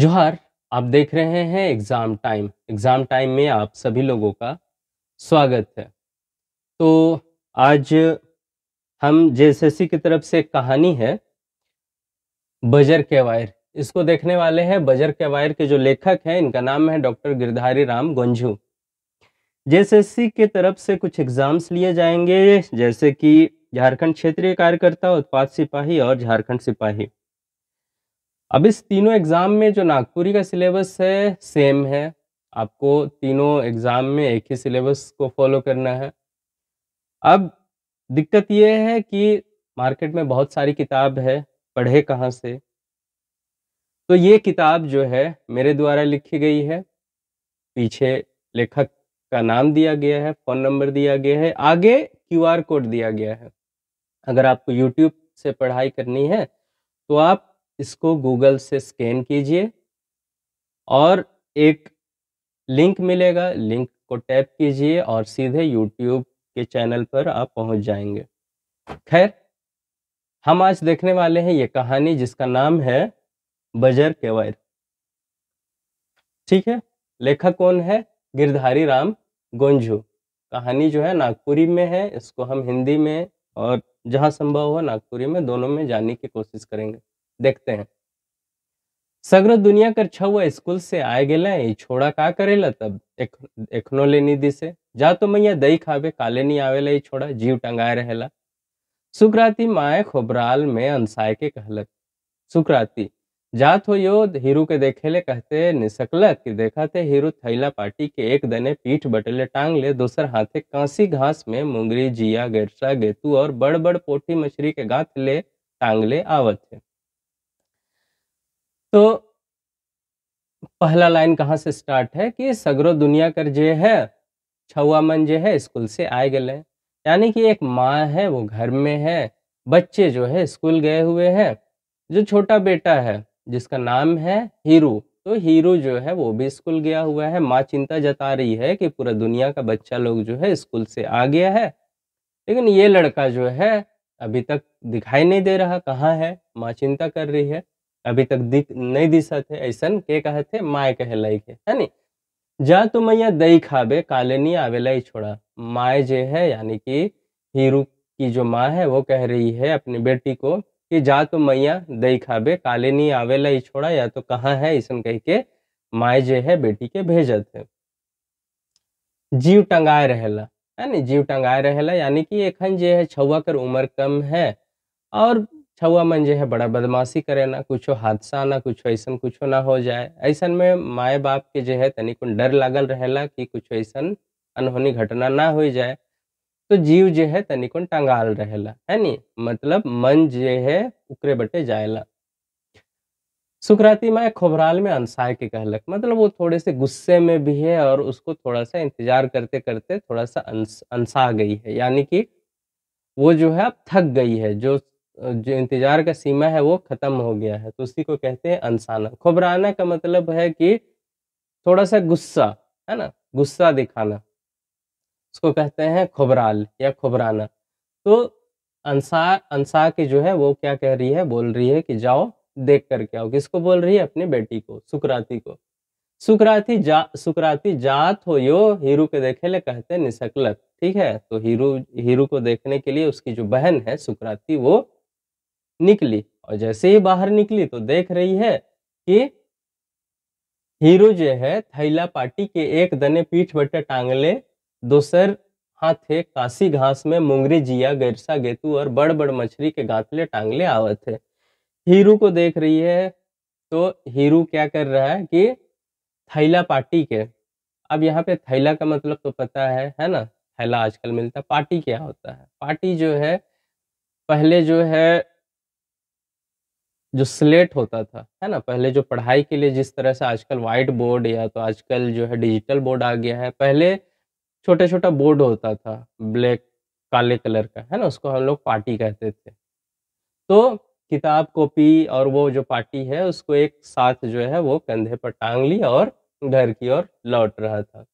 जोहार। आप देख रहे हैं एग्ज़ाम टाइम में आप सभी लोगों का स्वागत है। तो आज हम जेएसएससी की तरफ से एक कहानी है बजर के वायर, इसको देखने वाले हैं। बजर के वायर के जो लेखक हैं इनका नाम है डॉक्टर गिरधारी राम गोंझू। जेएसएससी की तरफ से कुछ एग्ज़ाम्स लिए जाएंगे, जैसे कि झारखंड क्षेत्रीय कार्यकर्ता, उत्पाद सिपाही और झारखंड सिपाही। अब इस तीनों एग्ज़ाम में जो नागपुरी का सिलेबस है सेम है। आपको तीनों एग्ज़ाम में एक ही सिलेबस को फॉलो करना है। अब दिक्कत ये है कि मार्केट में बहुत सारी किताब है, पढ़े कहाँ से? तो ये किताब जो है मेरे द्वारा लिखी गई है। पीछे लेखक का नाम दिया गया है, फ़ोन नंबर दिया गया है, आगे क्यूआर कोड दिया गया है। अगर आपको यूट्यूब से पढ़ाई करनी है तो आप इसको गूगल से स्कैन कीजिए और एक लिंक मिलेगा, लिंक को टैप कीजिए और सीधे यूट्यूब के चैनल पर आप पहुंच जाएंगे। खैर, हम आज देखने वाले हैं ये कहानी जिसका नाम है बजर के वायर। ठीक है, लेखक कौन है? गिरधारी राम गोंझू। कहानी जो है नागपुरी में है, इसको हम हिंदी में और जहां संभव हो नागपुरी में, दोनों में जानने की कोशिश करेंगे। देखते हैं। सगरो दुनिया कर छुआ स्कूल से आए गेला ई छोड़ा का करेला तब एखनो ले निधि से जा तो मैया दही खावे काले नहीं आवेला ई छोड़ा जीव टंगाए रहेला। सुकराती माए खोबराल में अनसाय के कहलक। सुकराती जात हो यो हीरू के देखेले कहते निसकलक कि देखा थे हीरू थैला पाटी के एक दने पीठ बटले टांग ले, दूसर हाथे कांसी घास में मुंगरी जिया गेरसा गेतू और बड़ बड़ पोठी मछली के गांथ ले टांग ले आवत है। तो पहला लाइन कहाँ से स्टार्ट है कि सगरो दुनिया कर जे है छुआ मन जे है स्कूल से आए गए। यानी कि एक माँ है वो घर में है, बच्चे जो है स्कूल गए हुए हैं। जो छोटा बेटा है जिसका नाम है हीरू, तो हीरू जो है वो भी स्कूल गया हुआ है। माँ चिंता जता रही है कि पूरा दुनिया का बच्चा लोग जो है स्कूल से आ गया है, लेकिन ये लड़का जो है अभी तक दिखाई नहीं दे रहा, कहाँ है? माँ चिंता कर रही है, अभी तक दिख नहीं दिशत है। ऐसन के कहे थे माए कहलाई के, है नी? जा तो मैया दही खाबे काले नहीं आवेला ही छोड़ा। माए जे है यानी कि हीरू की जो माँ है वो कह रही है अपनी बेटी को कि जा तो मैया दही खाबे काले नहीं आवेला ही छोड़ा, या तो कहाँ है ऐसन कह के माए जे है बेटी के भेजत है। जीव टंगाए रहेला, है नी? जीव टंगाए रहेला यानी कि एखन जे है छुआ कर उम्र कम है और छुआ मन जे है बड़ा बदमाशी करे ना, कुछो हादसा ना कुछो ऐसन कुछो ना हो जाए। ऐसन में माए बाप के जे है तनिको डर लागल रहेला कि कुछ ऐसन अनहोनी घटना ना हो जाए, तो जीव जे है तनिको टंगाल रहेला, है नी? मतलब मन जे है उकरे बटे जाएला। सुकराती माँ खोबराल में अनसाय के कहलक, मतलब वो थोड़े से गुस्से में भी है और उसको थोड़ा सा इंतजार करते करते थोड़ा सा अनसा गई है। यानी कि वो जो है अब थक गई है, जो इंतजार का सीमा है वो खत्म हो गया है, तो उसी को कहते हैं अनसाना। खोबराना का मतलब है कि थोड़ा सा गुस्सा, है ना? गुस्सा दिखाना, उसको कहते हैं खोबराल या खोबराना। तो अनसा अनसा के जो है वो क्या कह रही है, बोल रही है कि जाओ देख करके आओ। किसको बोल रही है? अपनी बेटी को, सुकराती को। सुकराती जात हो यो हीरू के देखे ले कहते निसकलक। ठीक है, तो हीरू हीरू को देखने के लिए उसकी जो बहन है सुकराती वो निकली, और जैसे ही बाहर निकली तो देख रही है कि हीरो जो है थैला पाटी के एक दने पीठ बटे टांगले, दोसर हाथे कासी घास में मुंगरी जिया गरसा गेतू और बड़ बड़ मछली के गांतले टांगले आवत है। हीरू को देख रही है, तो हीरू क्या कर रहा है कि थैला पाटी के, अब यहाँ पे थैला का मतलब तो पता है ना? थैला आजकल मिलता है। पाटी क्या होता है? पाटी जो है पहले जो है जो स्लेट होता था, है ना? पहले जो पढ़ाई के लिए जिस तरह से आजकल व्हाइट बोर्ड या तो आजकल जो है डिजिटल बोर्ड आ गया है, पहले छोटा-छोटा बोर्ड होता था, ब्लैक काले कलर का, है ना? उसको हम लोग पाटी कहते थे। तो किताब, कॉपी और वो जो पाटी है उसको एक साथ जो है वो कंधे पर टाँग ली और घर की ओर लौट रहा था।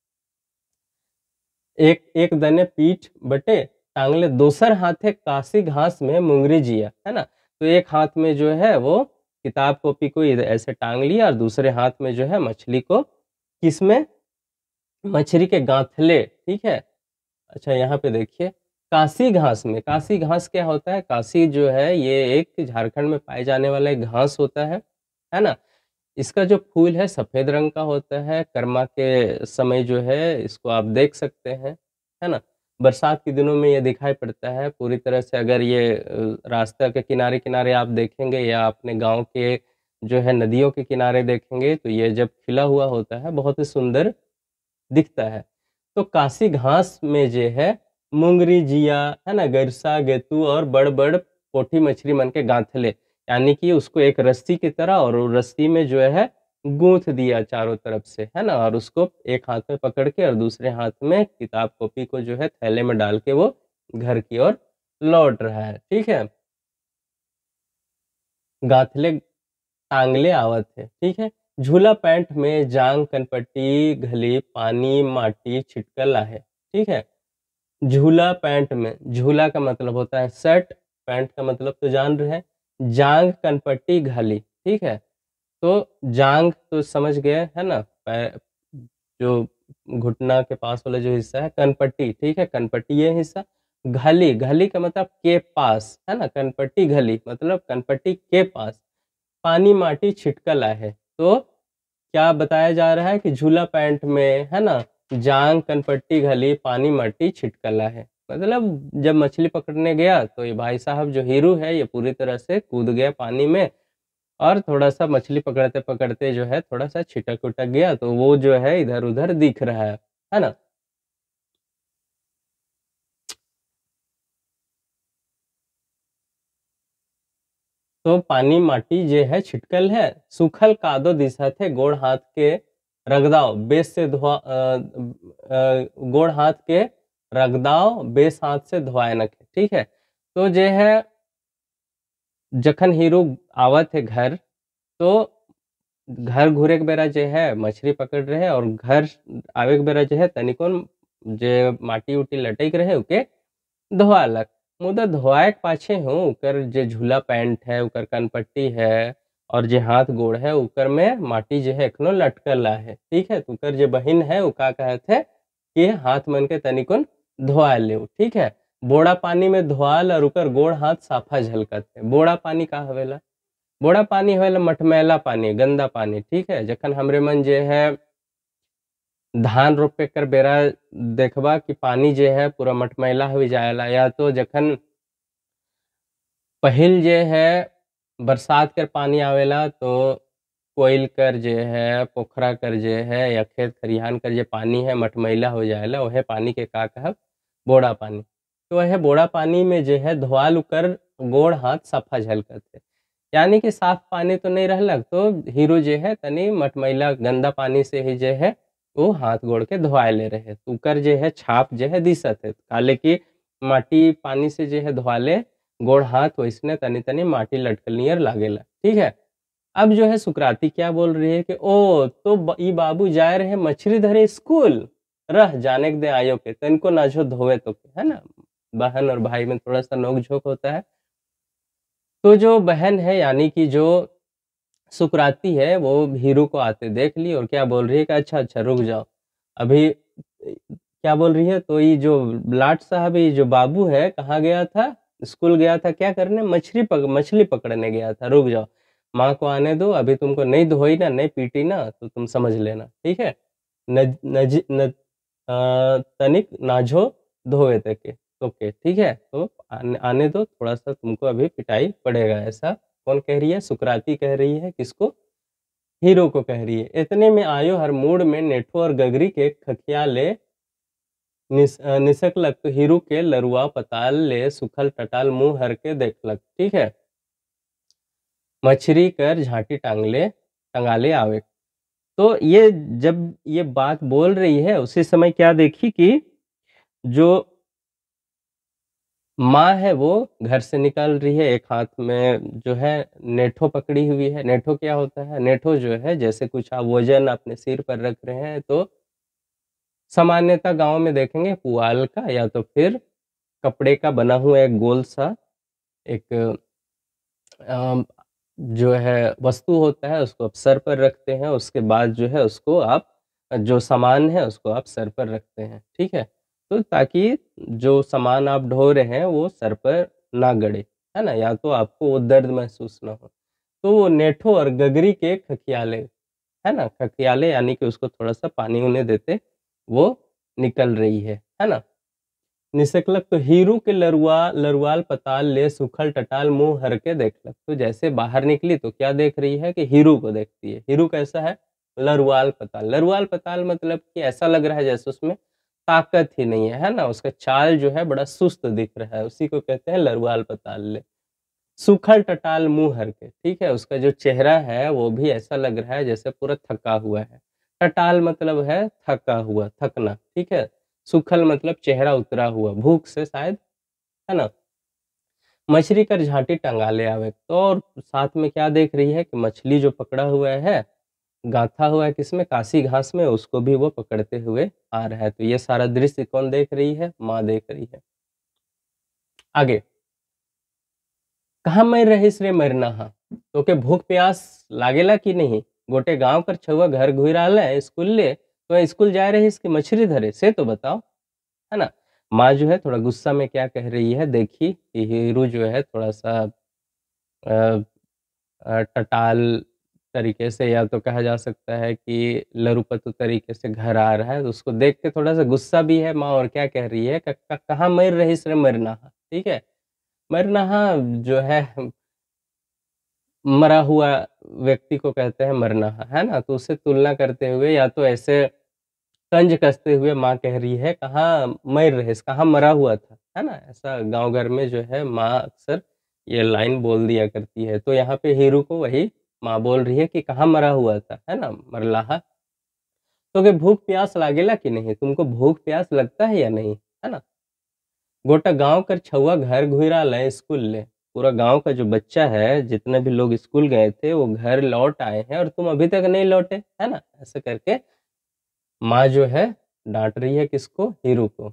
एक एक दने पीठ बटे टांगले, दोसर हाथे कासी घास में मुंगरी जिया, है ना? तो एक हाथ में जो है वो किताब कॉपी को इधर ऐसे टांग लिया और दूसरे हाथ में जो है मछली को, किसमें, मछली के गांठले, ठीक है। अच्छा यहाँ पे देखिए, काशी घास में, काशी घास क्या होता है, काशी जो है ये एक झारखंड में पाए जाने वाला एक घास होता है ना। इसका जो फूल है सफेद रंग का होता है, कर्मा के समय जो है इसको आप देख सकते हैं, है ना। बरसात के दिनों में ये दिखाई पड़ता है पूरी तरह से। अगर ये रास्ता के किनारे किनारे आप देखेंगे या अपने गांव के जो है नदियों के किनारे देखेंगे तो ये जब खिला हुआ होता है बहुत ही सुंदर दिखता है। तो काशी घास में जो है मुंगरी जिया, है ना, गरसा गेतू और बड़ बड़ पोठी मछली मन के गांथले, यानी कि उसको एक रस्सी की तरह, और वो रस्सी में जो है गूंथ दिया चारों तरफ से, है ना, और उसको एक हाथ में पकड़ के और दूसरे हाथ में किताब कॉपी को जो है थैले में डाल के वो घर की ओर लौट रहा है, ठीक है। गाथले टांगले आवत है, ठीक है। झूला पैंट में जांग कनपट्टी घली पानी माटी छिटकल आहे, ठीक है। झूला पैंट में, झूला का मतलब होता है शर्ट, पैंट का मतलब तो जान रहे हैं। जांग कनपट्टी घली, ठीक है। तो जांग तो समझ गए, है ना, जो घुटना के पास वाला जो हिस्सा है, कनपट्टी, ठीक है, कनपट्टी ये हिस्सा। घली, घली का मतलब के पास, है ना, कनपट्टी घली मतलब कनपट्टी के पास। पानी माटी छिटकला है, तो क्या बताया जा रहा है कि झूला पैंट में, है ना, जांग कनपट्टी घली पानी माटी छिटकला है। मतलब जब मछली पकड़ने गया तो ये भाई साहब जो हीरू है ये पूरी तरह से कूद गया पानी में, और थोड़ा सा मछली पकड़ते पकड़ते जो है थोड़ा सा छिटक उटक गया, तो वो जो है इधर उधर दिख रहा है ना। तो पानी माटी जे है छिटकल है, सूखल कादो दिशा थे गोड़ हाथ के रगदाव बेस से धोआ गोड़ हाथ के रगदाव बेस हाथ से धोआए न के, ठीक है। तो जे है जखन हीरो आवत है घर, तो घर घूरे के बेरा जे है मछली पकड़ रहे और घर आवे के बेरा जे है तनिकोन जे माटी उटी लटक रहे ओके धोआलक। मुदा धोआए के पाछे हूँ ओकर जे झूला पैंट है, ओकर कनपट्टी है और जे हाथ गोड़ है ओकर में माटी जे है एखनो लटकल है, ठीक है। तो ओकर जे बहिन है वो का कहत है कि हाथ मन के तनिकोन धोआ ले, ठीक है। बोड़ा पानी में धोआल और ओकर गोड़ हाथ साफा झलकत है। बोड़ा पानी का हवेला, बोड़ा पानी हवेला मटमैला पानी, गंदा पानी, ठीक है। जखन हमरे मन जे है धान रोपे कर बेरा देखबा कि पानी जे है पूरा मटमैला हो जाएला, या तो जखन पहिल जे है बरसात कर पानी आवेला तो कोयल कर जे है, पोखरा कर जे है या खेत खरिहान कर जे पानी है मटमैला हो जाएला, वह पानी के का कहब बोड़ा पानी। तो वह बोड़ा पानी में जे है धोआल उकर गोड़ हाथ सफा झलकत है, यानी कि साफ पानी तो नहीं रहलक, तो हीरो जे है तनी मटमैला गंदा पानी से ही जे है वो हाथ गोड़ के धोआए ले रहे, तो उकर जे है छाप जे है दिसत है, काले की माटी पानी से जे है धोआले गोड़ हाथ वैसने तनी तनी माटी लटकल नियर लागेला, ठीक है। अब जो है सुकराती क्या बोल रही है कि ओ तो ई बाबू जाए रहे मछली धरे स्कूल, रह जाने के दे आयो के तनको नाझो धोवे तो के, है ना। बहन और भाई में थोड़ा सा नोक झोंक होता है। तो जो बहन है यानी कि जो सुकराती है वो हीरू को आते देख ली और क्या बोल रही है कि अच्छा अच्छा रुक जाओ अभी, क्या बोल रही है, तो ये जो लाट साहब, ये जो बाबू है कहाँ गया था, स्कूल गया था क्या करने, मछली पकड़ने गया था, रुक जाओ माँ को आने दो, अभी तुमको नहीं धोई ना नहीं पीटी ना तो तुम समझ लेना, ठीक है। नज नज न तनिक नाझो धोए तके ओके, ठीक है। तो आने दो, थोड़ा सा तुमको अभी पिटाई पड़ेगा, ऐसा कौन कह रही है, सुकराती कह रही है, किसको, हीरो को कह रही है। इतने में आयो हर मूड में नेठो और गगरी के खखियाले निसकलक, तो हीरू के लरुआ पताल ले सुखल टटाल मुंह हर के देखलक, ठीक है। मछरी कर झांटी टांगले टंगाले आवे। तो ये जब ये बात बोल रही है उसी समय क्या देखी कि जो माँ है वो घर से निकल रही है, एक हाथ में जो है नेठो पकड़ी हुई है। नेठो क्या होता है, नेठो जो है जैसे कुछ आप वजन अपने सिर पर रख रहे हैं, तो सामान्यतः गांव में देखेंगे पुआल का या तो फिर कपड़े का बना हुआ एक गोल सा एक जो है वस्तु होता है उसको आप सर पर रखते हैं, उसके बाद जो है उसको आप जो सामान है उसको आप सर पर रखते हैं, ठीक है? तो ताकि जो सामान आप ढो रहे हैं वो सर पर ना गड़े, है ना? या तो आपको वो दर्द महसूस ना हो। तो वो नेठो और गगरी के खकियाले, है ना? खकियाले यानी कि उसको थोड़ा-सा पानी उन्हें देते, वो निकल रही है ना? निसकलक तो हीरू के लरुआल पताल ले सूखल टटाल मुँह हर के देखलक। तो जैसे बाहर निकली तो क्या देख रही है कि हीरू को देखती है। हीरू कैसा है? लरुआल पताल। लरुआल पताल मतलब कि ऐसा लग रहा है जैसे उसमें ताकत ही नहीं है ना? उसका चाल जो है बड़ा सुस्त दिख रहा है, उसी को कहते हैं लरुआल पताल ले। सूखल टटाल मुँह हर के, ठीक है? उसका जो चेहरा है वो भी ऐसा लग रहा है जैसे पूरा थका हुआ है। टटाल मतलब है थका हुआ, थकना, ठीक है? सूखल मतलब चेहरा उतरा हुआ, भूख से शायद, है ना? मछली कर झांटी टंगा ले आवे, तो और साथ में क्या देख रही है कि मछली जो पकड़ा हुआ है, गाँथा हुआ है किसमें? कासी घास में, उसको भी वो पकड़ते हुए आ रहा है। तो ये सारा दृश्य कौन देख रही है? माँ देख रही है। आगे, कहाँ मर रहिस रे मरनहा? तोके भूख प्यास लागेला कि नहीं? गोटे गाँव कर छउआ घर घुइराले स्कूल ले, तो स्कूल जाए रहिस कि मछली धरे? से तो बताओ, है ना? माँ जो है थोड़ा गुस्सा में क्या कह रही है, देखी कि हीरू जो है थोड़ा-सा अ टटाल तरीके से, या तो कहा जा सकता है कि लरूपतु तरीके से घर आ रहा है, तो उसको देख के थोड़ा-सा गुस्सा भी है माँ, और क्या कह रही है, क क कहाँ मर रहिस रे मरनहा? ठीक है? मरनहा जो है मरा हुआ व्यक्ति को कहते हैं मरनहा, है ना? तो उससे तुलना करते हुए, या तो ऐसे तंज कसते हुए माँ कह रही है, कहाँ मर रहिस, कहाँ मरा हुआ था, है ना? ऐसा गाँव घर में जो है माँ अक्सर ये लाइन बोल दिया करती है। तो यहाँ पे हीरू को वही माँ बोल रही है कि कहाँ मरा हुआ था, है ना? मरलाहा। तोके भूख प्यास लागेला कि नहीं? तुमको भूख प्यास लगता है या नहीं? है ना? गोटा गाँव कर छउआ घर घुइराले स्कूल ले। पूरा गाँव का जो बच्चा है, जितने भी लोग स्कूल गए थे, वो घर लौट आए हैं और तुम अभी तक नहीं लौटे, है ना? ऐसे करके माँ जो है डाँट रही है किसको? हीरू को।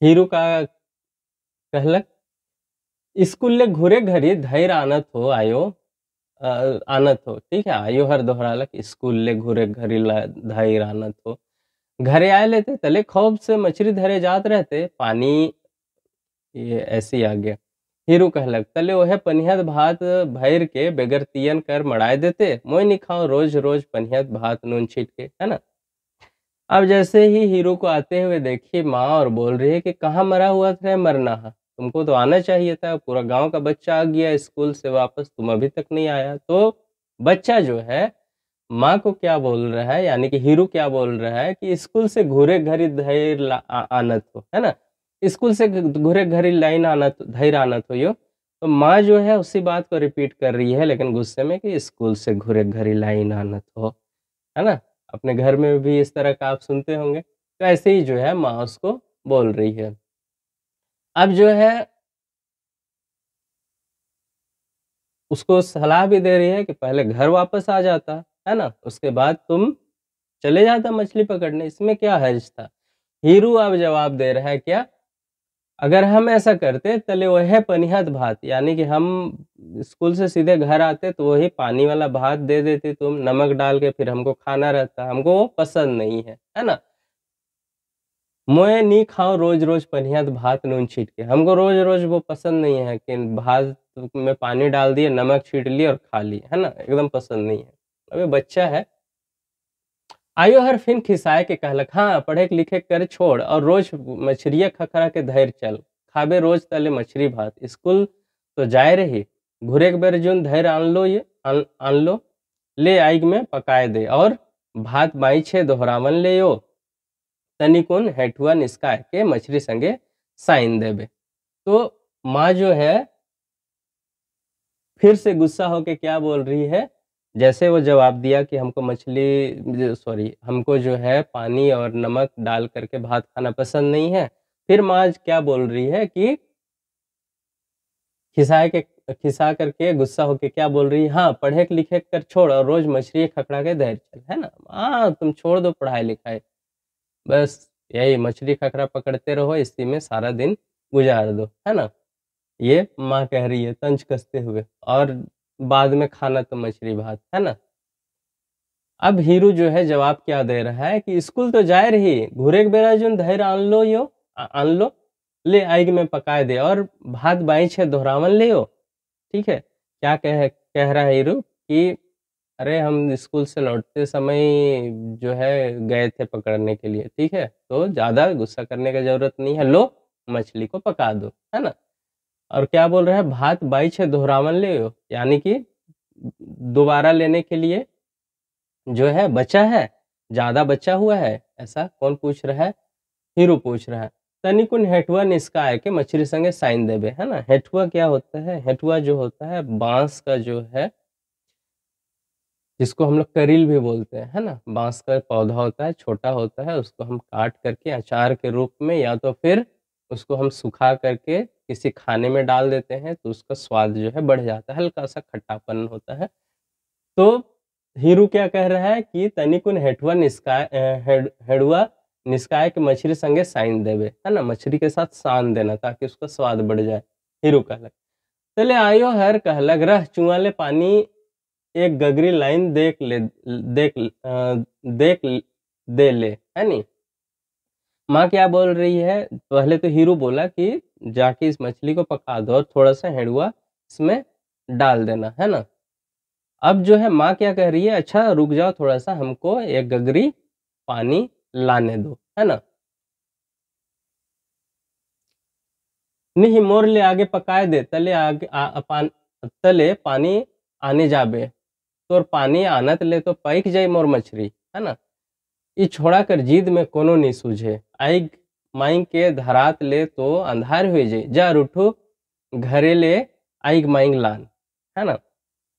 हीरू का कहलक, स्कूल घुरे घरी धैर आणत हो आयो, अ, आणत हो, ठीक है? आयो हर दोहरालक, स्कूल घुरे घरी धैर आणत हो। घरे आए लेते तले खौफ से मछली धरे जात रहते, पानी ये ऐसे ही आ गया। हीरू कहलक, तले ओहे पनिहत भात भैर के बेगर तियन कर मड़ाए देते, मोय नहीं खाओ रोज रोज पनिहत भात नून छीट के, है ना? अब जैसे ही हीरो को आते हुए देखी माँ, और बोल रही है कि कहाँ मरा हुआ था मरना है, तुमको तो आना चाहिए था, पूरा गांव का बच्चा आ गया स्कूल से वापस, तुम अभी तक नहीं आया। तो बच्चा जो है माँ को क्या बोल रहा है, यानी कि हीरो क्या बोल रहा है कि स्कूल से घूरे घरी धैर आनत हो, है ना? स्कूल से घूरे घरी लाइन आनत धैर आनत हो यो। तो माँ जो है उसी बात को रिपीट कर रही है, लेकिन गुस्से में, कि स्कूल से घूरे घरी लाइन आनत हो, है ना? अपने घर में भी इस तरह का आप सुनते होंगे। तो ऐसे ही जो है माँ उसको बोल रही है। अब जो है उसको सलाह भी दे रही है कि पहले घर वापस आ जाता, है ना? उसके बाद तुम चले जाता मछली पकड़ने, इसमें क्या हर्ज था? हीरू अब जवाब दे रहा है क्या? अगर हम ऐसा करते तले वह पनिहत भात, यानी कि हम स्कूल से सीधे घर आते तो वही पानी वाला भात दे देती तुम, नमक डाल के, फिर हमको खाना रहता, हमको वो पसंद नहीं है ना? मैं नहीं खाऊँ रोज-रोज पनिहत भात नून छीट के। हमको रोज-रोज वो पसंद नहीं है कि भात में पानी डाल दिए, नमक छीट लिए और खा लिए, है ना? एकदम पसंद नहीं है। अब ये बच्चा है। आयो हर फिन खिसाए के कहलक, हाँ, पढ़े-लिखे कर छोड़ और रोज मछरिया खखरा के धइर चल। खाबे रोज तले मछरी भात। स्कूल तो जाए रही, घुरेक बेर जोन धइर आन लो, ले आइग में पकाए दे, और भात बाई छे दोहरावन ले यो। तनिकुन हेठुआ निस्काय के मछली संगे साइन देबे। तो माँ जो है फिर से गुस्सा होके क्या बोल रही है, जैसे वो जवाब दिया कि हमको मछली सॉरी, हमको जो है पानी और नमक डाल करके भात खाना पसंद नहीं है। फिर माँ आज क्या बोल रही है कि खिसा करके गुस्सा होके क्या बोल रही है, हाँ, पढ़े लिखे कर छोड़ और रोज मछली खकड़ा के धैर चल, है ना? हाँ, तुम छोड़ दो पढ़ाई लिखाई, बस यही मछली खकड़ा पकड़ते रहो, इसी में सारा दिन गुजार दो, है ना? ये माँ कह रही है तंज कसते हुए, और बाद में खाना तो मछली भात, है ना? अब हीरू जो है जवाब क्या दे रहा है कि स्कूल तो जाए रही, घूरे के बेरा जोन धैर्य आन लो यो, आन लो, ले आग में पकाए दे और भात बाई छे दोहरावन ले हो। ठीक है, क्या कह रहा है हीरू कि अरे हम स्कूल से लौटते समय जो है गए थे पकड़ने के लिए, ठीक है, तो ज़्यादा गुस्सा करने का ज़रूरत नहीं है, लो मछली को पका दो, है ना? और क्या बोल रहा है, भात बाई छे दोहरावन ले हो, यानी कि दोबारा लेने के लिए जो है बचा है, ज़्यादा बचा हुआ है, ऐसा कौन पूछ रहा है? हीरो पूछ रहा है। तनिकुन हेठुआ निस्काय के मछली संगे साइन देबे, है ना? हेठुआ क्या होता है? हेठुआ जो होता है बाँस का जो है, जिसको हम लोग करील भी बोलते हैं, है ना? बाँस का पौधा होता है, छोटा होता है, उसको हम काट करके अचार के रूप में या तो फिर उसको हम सुखा करके किसी खाने में डाल देते हैं, तो उसका स्वाद जो है बढ़ जाता है, हल्का-सा खट्टापन होता है। तो हीरू क्या कह रहा है कि तनिकुन हेठुआ हेडुआ निस्काय के मछली संगे साइन देवे, है ना? मछली के साथ सान देना ताकि उसका स्वाद बढ़ जाए। हीरू कहलक तले आयो हर कहलक रह चुआ ले पानी एक गगरी लाइन देख दे ले, है नी? माँ क्या बोल रही है, पहले तो हीरू बोला कि जाके इस मछली को पका दो और थोड़ा-सा हेडुआ इसमें डाल देना, है ना? अब जो है माँ क्या कह रही है, अच्छा रुक जाओ थोड़ा-सा, हमको एक गगरी पानी लाने दो, है ना? नहीं मोर ले आगे पकाए दे, तले पानी आने जाबे, तोर पानी आनत ले तो पैक जाई मोर मछरी, है ना? ई छोड़ा कर जिद में कोनो नहीं सूझे, आइग माई के धरात ले तो अंधार हुई जाई, जा रूठो घरे ले आइग माई लान, है ना?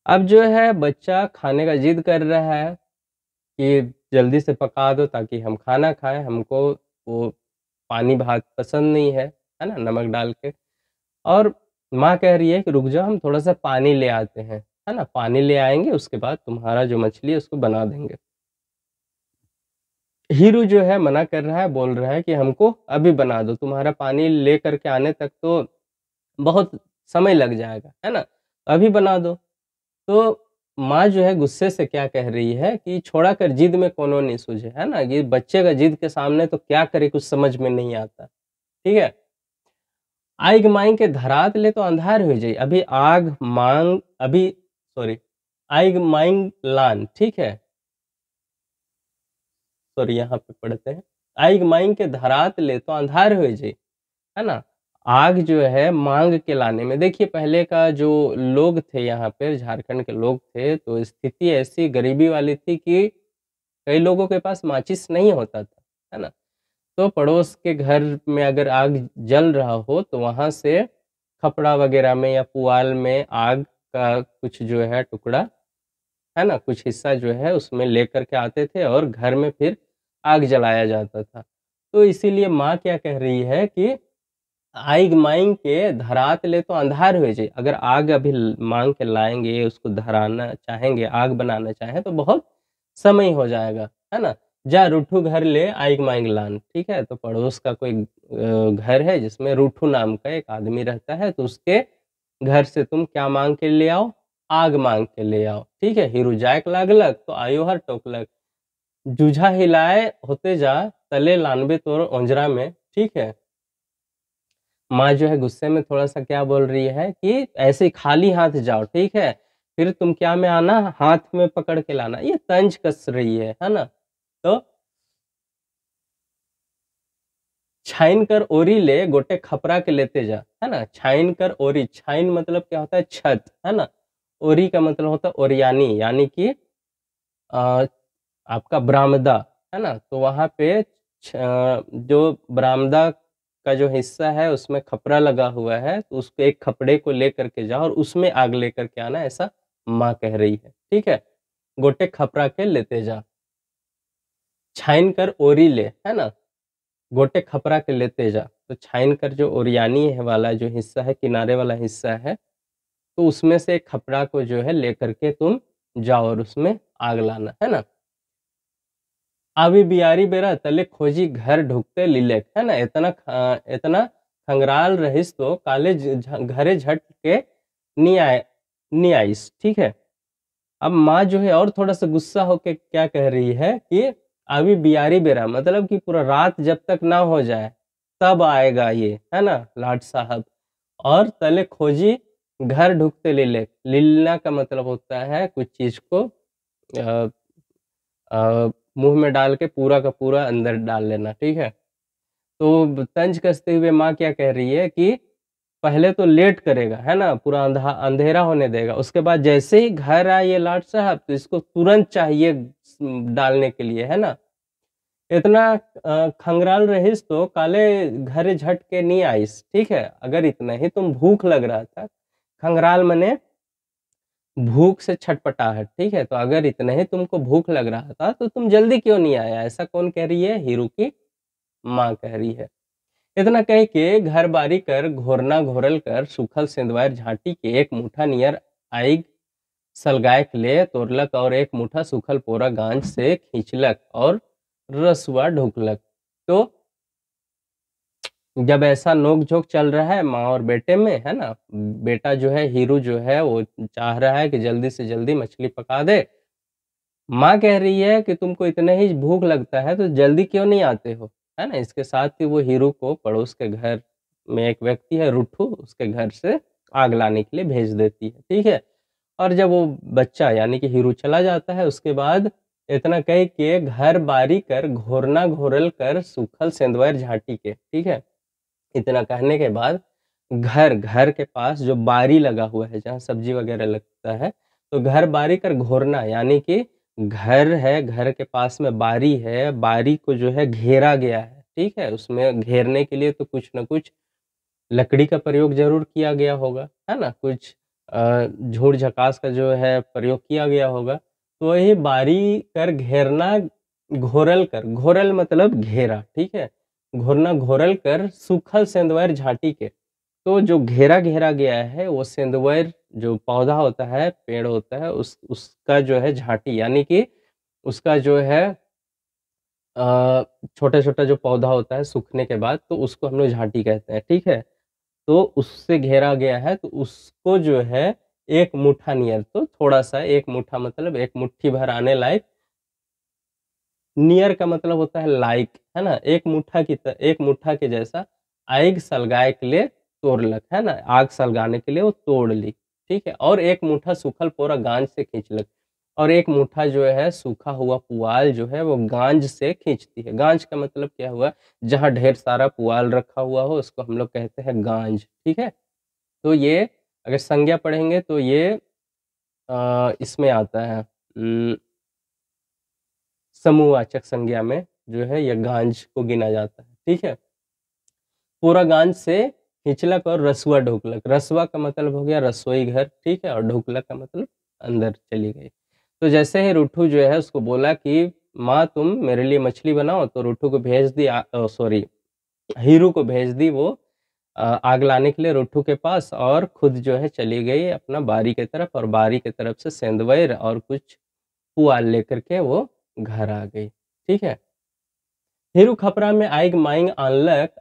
अब जो है बच्चा खाने का जिद कर रहा है कि जल्दी से पका दो ताकि हम खाना खाएँ, हमको वो पानी भात पसंद नहीं है ना? नमक डाल के। और माँ कह रही है कि रुक जाओ हम थोड़ा-सा पानी ले आते हैं, है ना? पानी ले आएँगे उसके बाद तुम्हारा जो मछली है उसको बना देंगे। हीरू जो है मना कर रहा है, बोल रहा है कि हमको अभी बना दो, तुम्हारा पानी लेकर के आने तक तो बहुत समय लग जाएगा, है ना? अभी बना दो। तो माँ जो है गुस्से से क्या कह रही है कि छोड़ा कर जिद में कोनो नहीं सूझे, है ना? ये बच्चे का जिद के सामने तो क्या करे कुछ समझ में नहीं आता, ठीक है? आइग मांग के धरात ले तो अंधार हो जाई, सॉरी, आइग मांग लान, ठीक है? सॉरी यहाँ पे पढ़ते हैं। आइग मांग के धरात ले तो अंधार हो जाई, है ना? आग जो है माँग के लाने में, देखिए पहले का जो लोग थे यहाँ पे झारखंड के लोग थे, तो स्थिति ऐसी गरीबी वाली थी कि कई लोगों के पास माचिस नहीं होता था, है ना? तो पड़ोस के घर में अगर आग जल रहा हो तो वहाँ से खपड़ा वगैरह में या पुआल में आग का कुछ जो है टुकड़ा, है ना? कुछ हिस्सा जो है उसमें लेकर के आते थे और घर में फिर आग जलाया जाता था। तो इसीलिए माँ क्या कह रही है कि आइग माँग के धरात ले तो अंधार हो जाई। अगर आग अभी माँग के लाएँगे, उसको धराना चाहेंगे, आग बनाना चाहें तो बहुत समय हो जाएगा, है ना? जा रूठू घर ले आइग माँग लान, ठीक है? तो पड़ोस का कोई घर है जिसमें रूठू नाम का एक आदमी रहता है, तो उसके घर से तुम क्या माँग के ले आओ? आग माँग के ले आओ, ठीक है? हिरु जायक लागलक तो आयो हर टोकलक, जूझा हिलाए होते जा तले लानबे तोर ओंजरा में, ठीक है? माँ जो है गुस्से में थोड़ा-सा क्या बोल रही है कि ऐसे ही खाली हाथ जाओ, ठीक है? फिर तुम क्या में आना, हाथ में पकड़ के लाना। ये तंज कस रही है ना? तो छाइन कर ओरी ले गोटे खपरा के लेते जा, है ना? छाइन कर ओरी, छाइन मतलब क्या होता है छत, है ना? ओरी का मतलब होता है ओरियानी, यानी कि अ, आपका बरामदा, है ना? तो वहाँ पे जो बरामदा का जो हिस्सा है उसमें खपरा लगा हुआ है, तो उसको एक खपड़े को लेकर के जाओ और उसमें आग लेकर के आना, ऐसा माँ कह रही है, ठीक है? गोटे खपरा के लेते जा, छाइन कर ओरी ले, है ना? गोटे खपरा के लेते जा, तो छाइन कर जो ओरियानी है वाला जो हिस्सा है, किनारे वाला हिस्सा है, तो उसमें से एक खपरा को जो है लेकर के तुम जाओ और उसमें आग लाना, है ना? आवी बियारी बेरा तले खोजी घर ढुकते लिलेक, है ना? इतना खंगराल रहिस तो काले घरे झट के नी आइस। ठीक है, अब माँ जो है और थोड़ा सा गुस्सा होके क्या कह रही है कि अभी बियारी बेरा, मतलब कि पूरा रात जब तक ना हो जाए तब आएगा ये, है ना लाट साहब। और तले खोजी घर ढुकते लीले, लीलना का मतलब होता है कुछ चीज को अ, मुंह में डाल के पूरा का पूरा अंदर डाल लेना। ठीक है, तो तंज कसते हुए माँ क्या कह रही है कि पहले तो लेट करेगा, है ना, पूरा अंधेरा होने देगा, उसके बाद जैसे ही घर आए ये लाट साहब तो इसको तुरंत चाहिए डालने के लिए, है ना। इतना खंगराल रहीस तो काले घरे झट के नहीं आइस। ठीक है, अगर इतना ही तुम भूख लग रहा था, खंगराल मने भूख से छटपटाहट। ठीक है, तो अगर इतना ही तुमको भूख लग रहा था तो तुम जल्दी क्यों नहीं आया? ऐसा कौन कह रही है? हीरू की माँ कह रही है। इतना कह के घर बारी कर घोरना घोरल कर सूखल सिंधवार झांटी के एक मुठा नियर आइग सलगायक ले तोड़लक और एक मुठा सूखल पोरा गांज से खींचलक और रसुआ ढुकलक। तो जब ऐसा नोक झोंक चल रहा है माँ और बेटे में, है ना, बेटा जो है हीरू जो है वो चाह रहा है कि जल्दी से जल्दी मछली पका दे। माँ कह रही है कि तुमको इतने ही भूख लगता है तो जल्दी क्यों नहीं आते हो, है ना। इसके साथ ही वो हीरू को पड़ोस के घर में एक व्यक्ति है रुट्ठू, उसके घर से आग लाने के लिए भेज देती है। ठीक है, और जब वो बच्चा यानी कि हीरू चला जाता है उसके बाद इतना कह के घर बारी कर घोरना घोरल कर सूखल सेंधवर झाटी के। ठीक है, इतना कहने के बाद घर घर के पास जो बारी लगा हुआ है जहाँ सब्जी वगैरह लगता है, तो घर बारी कर घोरना यानी कि घर है, घर के पास में बारी है, बारी को जो है घेरा गया है। ठीक है, उसमें घेरने के लिए तो कुछ ना कुछ लकड़ी का प्रयोग जरूर किया गया होगा, है ना, कुछ झूड़ झकास का जो है प्रयोग किया गया होगा। तो वही बारी कर घेरना घोरल कर, घोरल मतलब घेरा। ठीक है, घोरना घोरल कर सूखल सेंधवर झाटी के। तो जो घेरा घेरा गया है वो सेंधवर जो पौधा होता है, पेड़ होता है, उसका जो है झाटी यानी कि उसका जो है छोटा छोटा जो पौधा होता है सूखने के बाद तो उसको हम लोग झाटी कहते हैं। ठीक है, तो उससे घेरा गया है तो उसको जो है एक मुट्ठा नियर, तो थोड़ा सा, एक मुट्ठा मतलब एक मुट्ठी भर आने लायक, नियर का मतलब होता है लाइक, है ना, एक मुट्ठा के जैसा आग सलगाए के लिए तोड़लक, है ना, आग सलगाने के लिए वो तोड़ ली। ठीक है, और एक मुट्ठा सूखल पोरा गांज से खींचलक, और एक मुट्ठा जो है सूखा हुआ पुआल जो है वो गांज से खींचती है। गांज का मतलब क्या हुआ? जहाँ ढेर सारा पुआल रखा हुआ हो उसको हम लोग कहते हैं गांज। ठीक है, तो ये अगर संज्ञा पढ़ेंगे तो ये इसमें आता है समूहवाचक संज्ञा में जो है ये गांज को गिना जाता है। ठीक है, पूरा गांज से हिचलक और रसुआ ढोकलक। रसुआ का मतलब हो गया रसोई घर। ठीक है, और ढोकलक का मतलब अंदर चली गई। तो जैसे ही रुट्ठू जो है उसको बोला कि माँ तुम मेरे लिए मछली बनाओ, तो रुट्ठू को भेज दी, सॉरी हीरू को भेज दी वो आग लाने के लिए रुट्ठू के पास, और खुद जो है चली गई अपना बारी की तरफ, और बारी की तरफ से सेंधवैर और कुछ पुआल लेकर के वो घर आ गई। ठीक है, हीरू खपरा में आइग माइंग आनलक,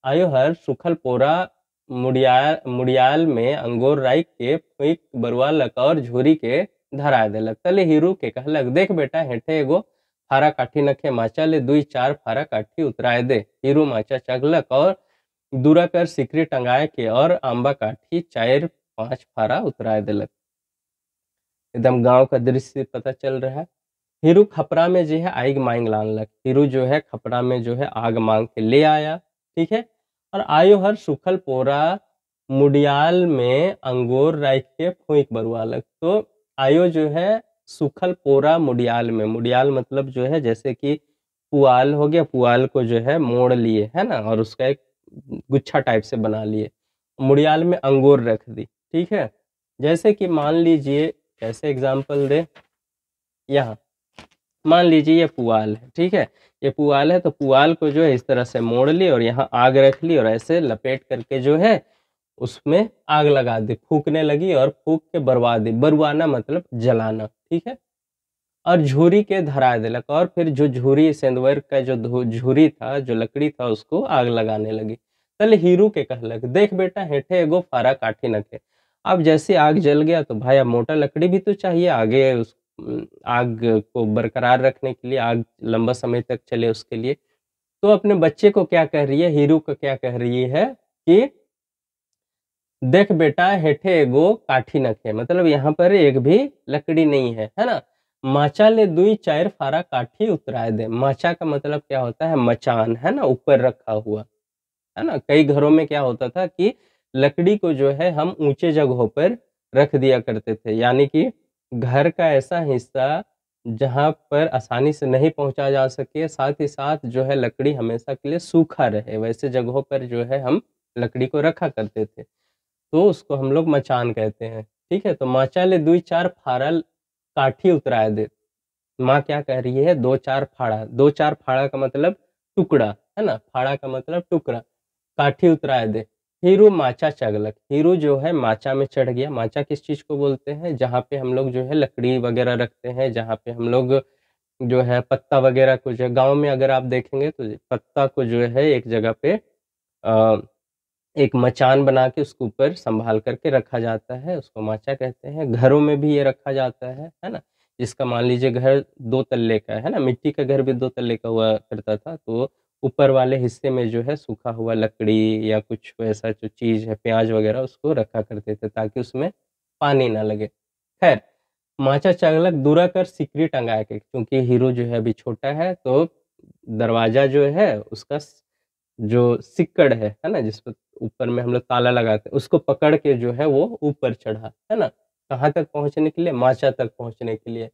आयो हर सुखल पोरा मुड़ियाल में अंगोर राई के फुइक बरुआलक और झुरी के धरा देलक। तले हीरू के कहलक, देख बेटा हेठे एगो फारा काठी नखे, माचा ले दुई चार फारा काठी उतराए दे। हीरू माचा चगलक और दूरा कर सिकरी टंगाए के और आंबा काठी चार पांच फारा उतराए देलक। एकदम गांव का दृश्य पता चल रहा है। हीरू खपरा में जो है आग मांग लानलक, हीरू जो है खपरा में जो है आग मांग के ले आया। ठीक है, और आयो हर सुखल पोरा मुडियाल में अंगोर राख के फूंक बरुआलक। तो आयो जो है सुखल पोरा मुडियाल में, मुडियाल मतलब जो है जैसे कि पुआल हो गया, पुआल को जो है मोड़ लिए, है ना, और उसका एक गुच्छा टाइप से बना लिए, मुडियाल में अंगूर रख दी। ठीक है, जैसे कि मान लीजिए, कैसे एग्जाम्पल दे, यहाँ मान लीजिए ये पुआल है। ठीक है, ये पुआल है तो पुआल को जो है इस तरह से मोड़ ली और यहाँ आग रख ली और ऐसे लपेट करके जो है उसमें आग लगा दी, फूकने लगी और फूक के बरवा दी। बरवाना मतलब जलाना। ठीक है, और झुरी के धरा दिलक, और फिर जो झुरी सेंधवर का जो झुरी था, जो लकड़ी था, उसको आग लगाने लगी। तले हीरू के कहलक, देख बेटा हेठे एगो फारा काठी नखे। अब जैसे आग जल गया तो भाई अब मोटा लकड़ी भी तो चाहिए आगे आग को बरकरार रखने के लिए, आग लंबा समय तक चले उसके लिए। तो अपने बच्चे को क्या कह रही है, हीरू को क्या कह रही है कि देख बेटा हेठे एगो काठी नखे, मतलब यहाँ पर एक भी लकड़ी नहीं है ना। माचा ले दुई चार फारा काठी उतराए दे। माचा का मतलब क्या होता है, मचान, है ना, ऊपर रखा हुआ, है ना। कई घरों में क्या होता था कि लकड़ी को जो है हम ऊंचे जगहों पर रख दिया करते थे, यानी कि घर का ऐसा हिस्सा जहां पर आसानी से नहीं पहुंचा जा सके, साथ ही साथ जो है लकड़ी हमेशा के लिए सूखा रहे, वैसे जगहों पर जो है हम लकड़ी को रखा करते थे, तो उसको हम लोग मचान कहते हैं। ठीक है, तो माचा ले दुई चार फारल काठी उतराए दे। माँ क्या कह रही है, दो चार फाड़ा, दो चार फाड़ा का मतलब टुकड़ा, है ना, फाड़ा का मतलब टुकड़ा, काठी उतराए दे। हीरू माचा चगलक, हीरू जो है माचा में चढ़ गया। माचा किस चीज को बोलते हैं, जहाँ पे हम लोग जो है लकड़ी वगैरह रखते हैं, जहाँ पे हम लोग जो है पत्ता वगैरह को, जो गांव में अगर आप देखेंगे तो पत्ता को जो है एक जगह पे एक मचान बना के उसके ऊपर संभाल करके रखा जाता है, उसको माचा कहते हैं। घरों में भी ये रखा जाता है ना। जिसका मान लीजिए घर 2 तल्ले का है ना, मिट्टी का घर भी 2 तल्ले का हुआ करता था, तो ऊपर वाले हिस्से में जो है सूखा हुआ लकड़ी या कुछ ऐसा जो चीज़ है, प्याज वगैरह, उसको रखा करते थे ताकि उसमें पानी ना लगे। खैर, माचा चागलक दूरा कर सिकरी टंगा के, क्योंकि हीरो जो है अभी छोटा है, तो दरवाजा जो है उसका जो सिक्कड़ है ना, जिस पर ऊपर में हम लोग ताला लगाते हैं, उसको पकड़ के जो है वो ऊपर चढ़ा, है ना। कहाँ तक पहुंचने के लिए, माचा तक पहुंचने के लिए।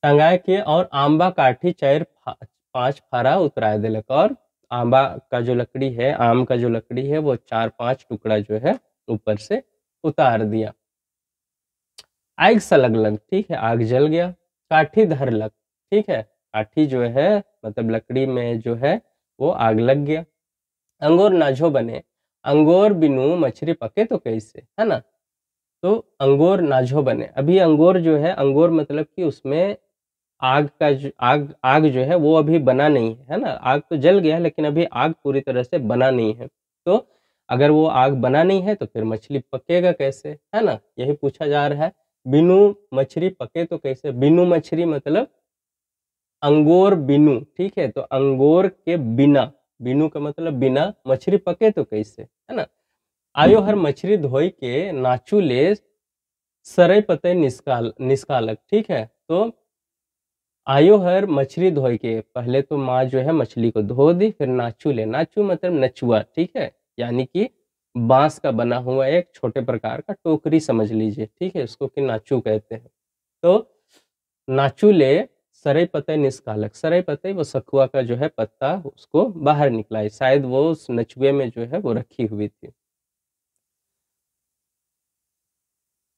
टंगाए के और आंबा काठी चार पांच फारा उतराए दिलक, और आंबा का जो लकड़ी है, आम का जो लकड़ी है, वो 4-5 टुकड़ा जो है ऊपर से उतार दिया। आग सा लगलग, ठीक है, आग जल गया। काठी धर लग, ठीक है, काठी जो है मतलब लकड़ी में जो है वो आग लग गया। अंगोर नाझो बने, अंगोर बिनु मछली पके तो कैसे, है ना। तो अंगोर नाझो बने, अभी अंगोर जो है, अंगोर मतलब कि उसमें आग का जो आग आग जो है वो अभी बना नहीं है ना। आग तो जल गया लेकिन अभी आग पूरी तरह से बना नहीं है। तो अगर वो आग बना नहीं है तो फिर मछली पकेगा कैसे, है ना, यही पूछा जा रहा है। बिनु मछली पके तो कैसे, बिनु मछली मतलब अंगोर बिनु, ठीक है, तो अंगोर के बिना, बिनु का मतलब बिना, मछली पके तो कैसे, है ना। आयो हर मछली धोई के नाचू ले सरई पते निस्कालक, ठीक है। तो आयो हर मछली धोई के, पहले तो माँ जो है मछली को धो दी, फिर नाचू ले, नाचू मतलब नचुआ, ठीक है, यानी कि बांस का बना हुआ एक छोटे प्रकार का टोकरी समझ लीजिए, ठीक है, उसको कि नाचू कहते हैं। तो नाचू ले सरई पतई निस्कालक, सरई पतई वो सखुआ का जो है पत्ता, उसको बाहर निकलाई, शायद वो उस नचुए में जो है वो रखी हुई थी।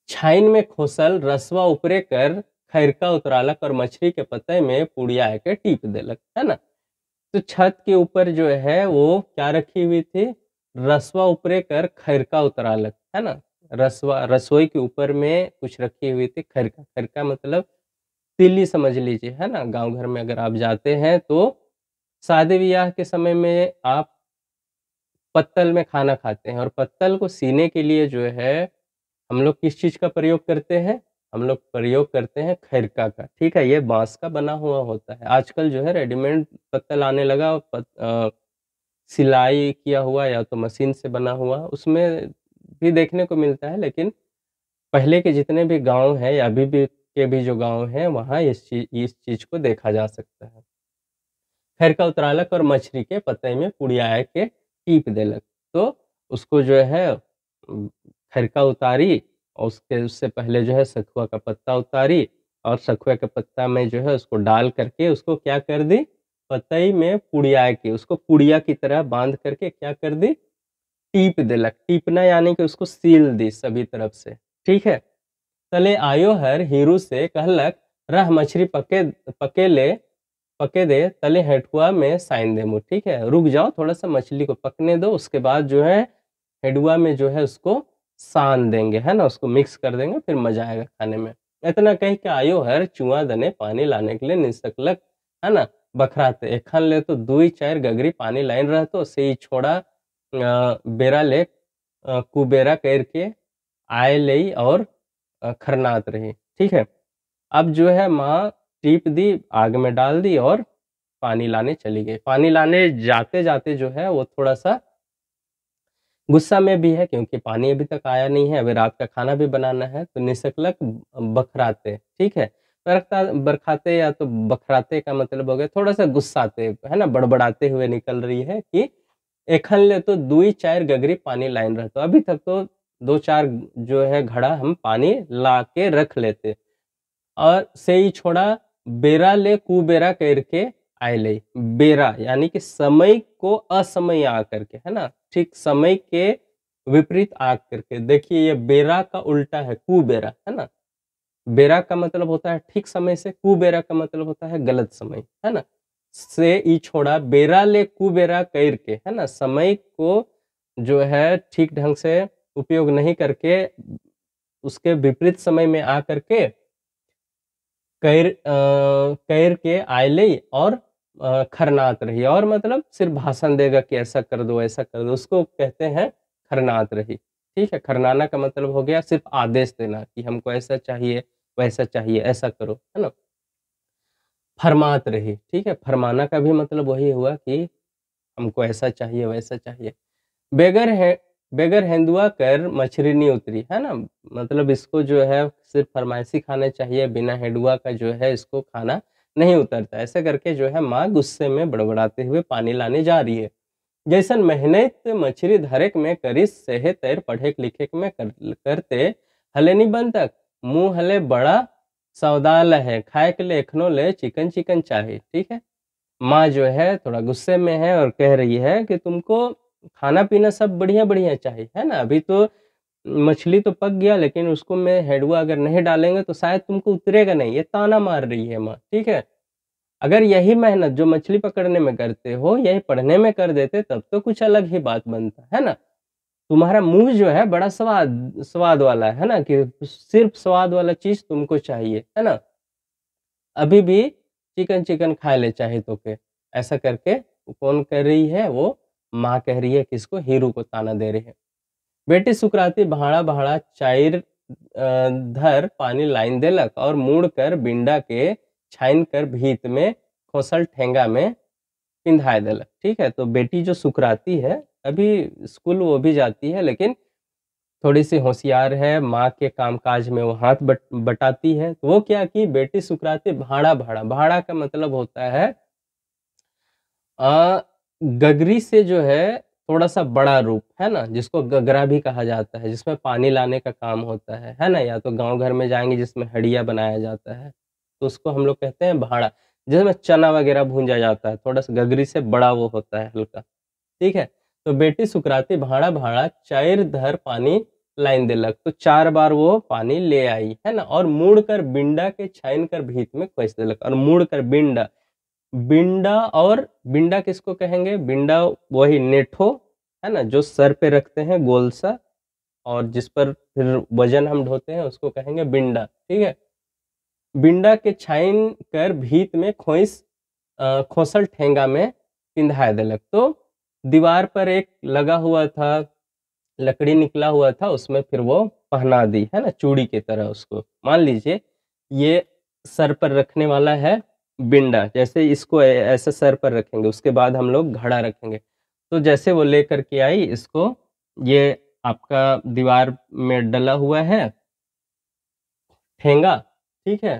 छाइन में खोसल रसवा उपरे कर खैरका उतरालक, और मछली के पत्ते में पुड़िया के टीप देलक, है ना। तो छत के ऊपर जो है वो क्या रखी हुई थी, रसवा उपरे कर खैरका उतरालक, है ना। रसवा, रसोई के ऊपर में कुछ रखी हुई थी, खैरका, खैरका मतलब तीली समझ लीजिए, है ना। गांव घर में अगर आप जाते हैं तो शादी ब्याह के समय में आप पत्तल में खाना खाते हैं, और पत्तल को सीने के लिए जो है हम लोग किस चीज का प्रयोग करते हैं, हम लोग प्रयोग करते हैं खैरका का, ठीक है। ये बांस का बना हुआ होता है। आजकल जो है रेडीमेड पत्तल आने लगा, सिलाई किया हुआ या तो मशीन से बना हुआ, उसमें भी देखने को मिलता है, लेकिन पहले के जितने भी गांव हैं या अभी भी के भी जो गांव हैं, वहाँ इस चीज को देखा जा सकता है। खैरका उतरालक और मछली के पत्ते में पुड़िया के टीप देलक। तो उसको जो है खैरका उतारी, और उसके उससे पहले जो है सखुआ का पत्ता उतारी, और सखुआ के पत्ता में जो है उसको डाल करके उसको क्या कर दी, पतई में पुड़िया के, उसको पुड़िया की तरह बांध करके क्या कर दी, टीप देलक। टीपना यानी कि उसको सील दी सभी तरफ से, ठीक है। तले आयो हर हीरू से कहलक, रह मछली पके दे, तले हेठुआ में साइन दे मुँह, ठीक है, रुक जाओ, थोड़ा सा मछली को पकने दो, उसके बाद जो है हेडुआ में जो है उसको सान देंगे, है ना, उसको मिक्स कर देंगे, फिर मजा आएगा खाने में। इतना कह के आयो हर चुआ दने पानी लाने के लिए निसकलक, है ना। बखराते एखन ले तो दुई चार गगरी पानी लाइन रहतो, से ही छोड़ा बेरा ले कुबेरा करके आए लई और खरनात रही। ठीक है, अब जो है माँ टीप दी, आग में डाल दी और पानी लाने चली गई। पानी लाने जाते जाते जो है वो थोड़ा सा गुस्सा में भी है, क्योंकि पानी अभी तक आया नहीं है, अभी रात का खाना भी बनाना है। तो निसकलक बखराते, ठीक है, बरखाते या तो बखराते का मतलब हो गया थोड़ा सा गुस्साते, है ना, बड़बड़ाते हुए निकल रही है कि एखन ले तो दुई चार गगरी पानी लाइन रहता, अभी तक तो दो चार जो है घड़ा हम पानी ला के रख लेते। और से ही छोड़ा बेरा ले कुबेरा करके आए ले। बेरा यानी कि समय को असमय आ करके, है ना, ठीक समय के विपरीत आ करके। देखिए ये बेरा का उल्टा है कुबेरा, है ना। बेरा का मतलब होता है ठीक समय से, कुबेरा का मतलब होता है गलत समय, है ना। से ई छोड़ा बेरा ले कुबेरा करके, है ना, समय को जो है ठीक ढंग से उपयोग नहीं करके उसके विपरीत समय में आ करके कैर के आयले और खरनात रही। और मतलब सिर्फ भाषण देगा कि ऐसा कर दो ऐसा कर दो, उसको कहते हैं खरनात रही। ठीक है, खरनाना का मतलब हो गया सिर्फ आदेश देना कि हमको ऐसा चाहिए वैसा चाहिए, ऐसा करो, है ना। फरमात रही, ठीक है, फरमाना का भी मतलब वही हुआ कि हमको ऐसा चाहिए वैसा चाहिए। बेगर है, बेगर हेंदुआ कर मछली नहीं उतरी, है ना, मतलब इसको जो है सिर्फ फरमाइशी खाने चाहिए, बिना हेडुआ का जो है इसको खाना नहीं उतरता। ऐसे करके जो है माँ गुस्से में बड़बड़ाते हुए पानी लाने जा रही है। जैसन मेहनत मछली धरेक में करिस सेहे तैर पढ़े लिखे में करते हले नहीं बनतक, मुंह हले बड़ा सौदाल है, खाए के लिए एखनो ले चिकन चिकन चाहे। ठीक है, माँ जो है थोड़ा गुस्से में है और कह रही है कि तुमको खाना पीना सब बढ़िया बढ़िया चाहिए, है ना। अभी तो मछली तो पक गया, लेकिन उसको में हेडुआ अगर नहीं डालेंगे तो शायद तुमको उतरेगा नहीं, ये ताना मार रही है माँ। ठीक है, अगर यही मेहनत जो मछली पकड़ने में करते हो यही पढ़ने में कर देते तब तो कुछ अलग ही बात बनता, है ना। तुम्हारा मुंह जो है बड़ा स्वाद स्वाद वाला है ना, कि सिर्फ स्वाद वाला चीज तुमको चाहिए, है ना। अभी भी चिकन चिकन खा ले चाहे तो के। ऐसा करके कौन कह रही है, वो माँ कह रही है, किसको, हीरू को ताना दे रही है। बेटी सुकराती भाड़ा भाड़ा चाइर धर पानी लाइन देलक और मुड़ कर बिंडा के छाइन कर भीत में खोसल ठेंगा में पिंधाए देलक। ठीक है, तो बेटी जो सुकराती है अभी स्कूल वो भी जाती है, लेकिन थोड़ी सी होशियार है, माँ के कामकाज में वो हाथ बटाती है। तो वो क्या की, बेटी सुकराती भाड़ा भाड़ा, भाड़ा का मतलब होता है गगरी से जो है थोड़ा सा बड़ा रूप, है ना, जिसको गगरा भी कहा जाता है, जिसमें पानी लाने का काम होता है ना। या तो गांव घर में जाएंगे जिसमें हड़िया बनाया जाता है, तो उसको हम लोग कहते हैं भाड़ा। जिसमें चना वगैरह भूंजा जाता है, थोड़ा सा गगरी से बड़ा वो होता है, हल्का। ठीक है, तो बेटी सुकराती भाड़ा भाड़ा चार धर पानी लाइन देलक, तो 4 बार वो पानी ले आई, है ना। और मुड़ कर बिंडा के छाइन कर भीत में खोस देलक। और मुड़ कर बिंडा, बिंडा और बिंडा किसको कहेंगे, बिंडा वही नेठो, है ना, जो सर पे रखते हैं गोल सा, और जिस पर फिर वजन हम ढोते हैं उसको कहेंगे बिंडा। ठीक है, बिंडा के छाइन कर भीत में खोसल ठेंगा में पिंधाए देलक। तो दीवार पर एक लगा हुआ था, लकड़ी निकला हुआ था, उसमें फिर वो पहना दी, है ना, चूड़ी की तरह उसको। मान लीजिए ये सर पर रखने वाला है बिंडा, जैसे इसको ऐसे सर पर रखेंगे, उसके बाद हम लोग घड़ा रखेंगे। तो जैसे वो लेकर के आई इसको, ये आपका दीवार में डला हुआ है ठेंगा, ठीक है,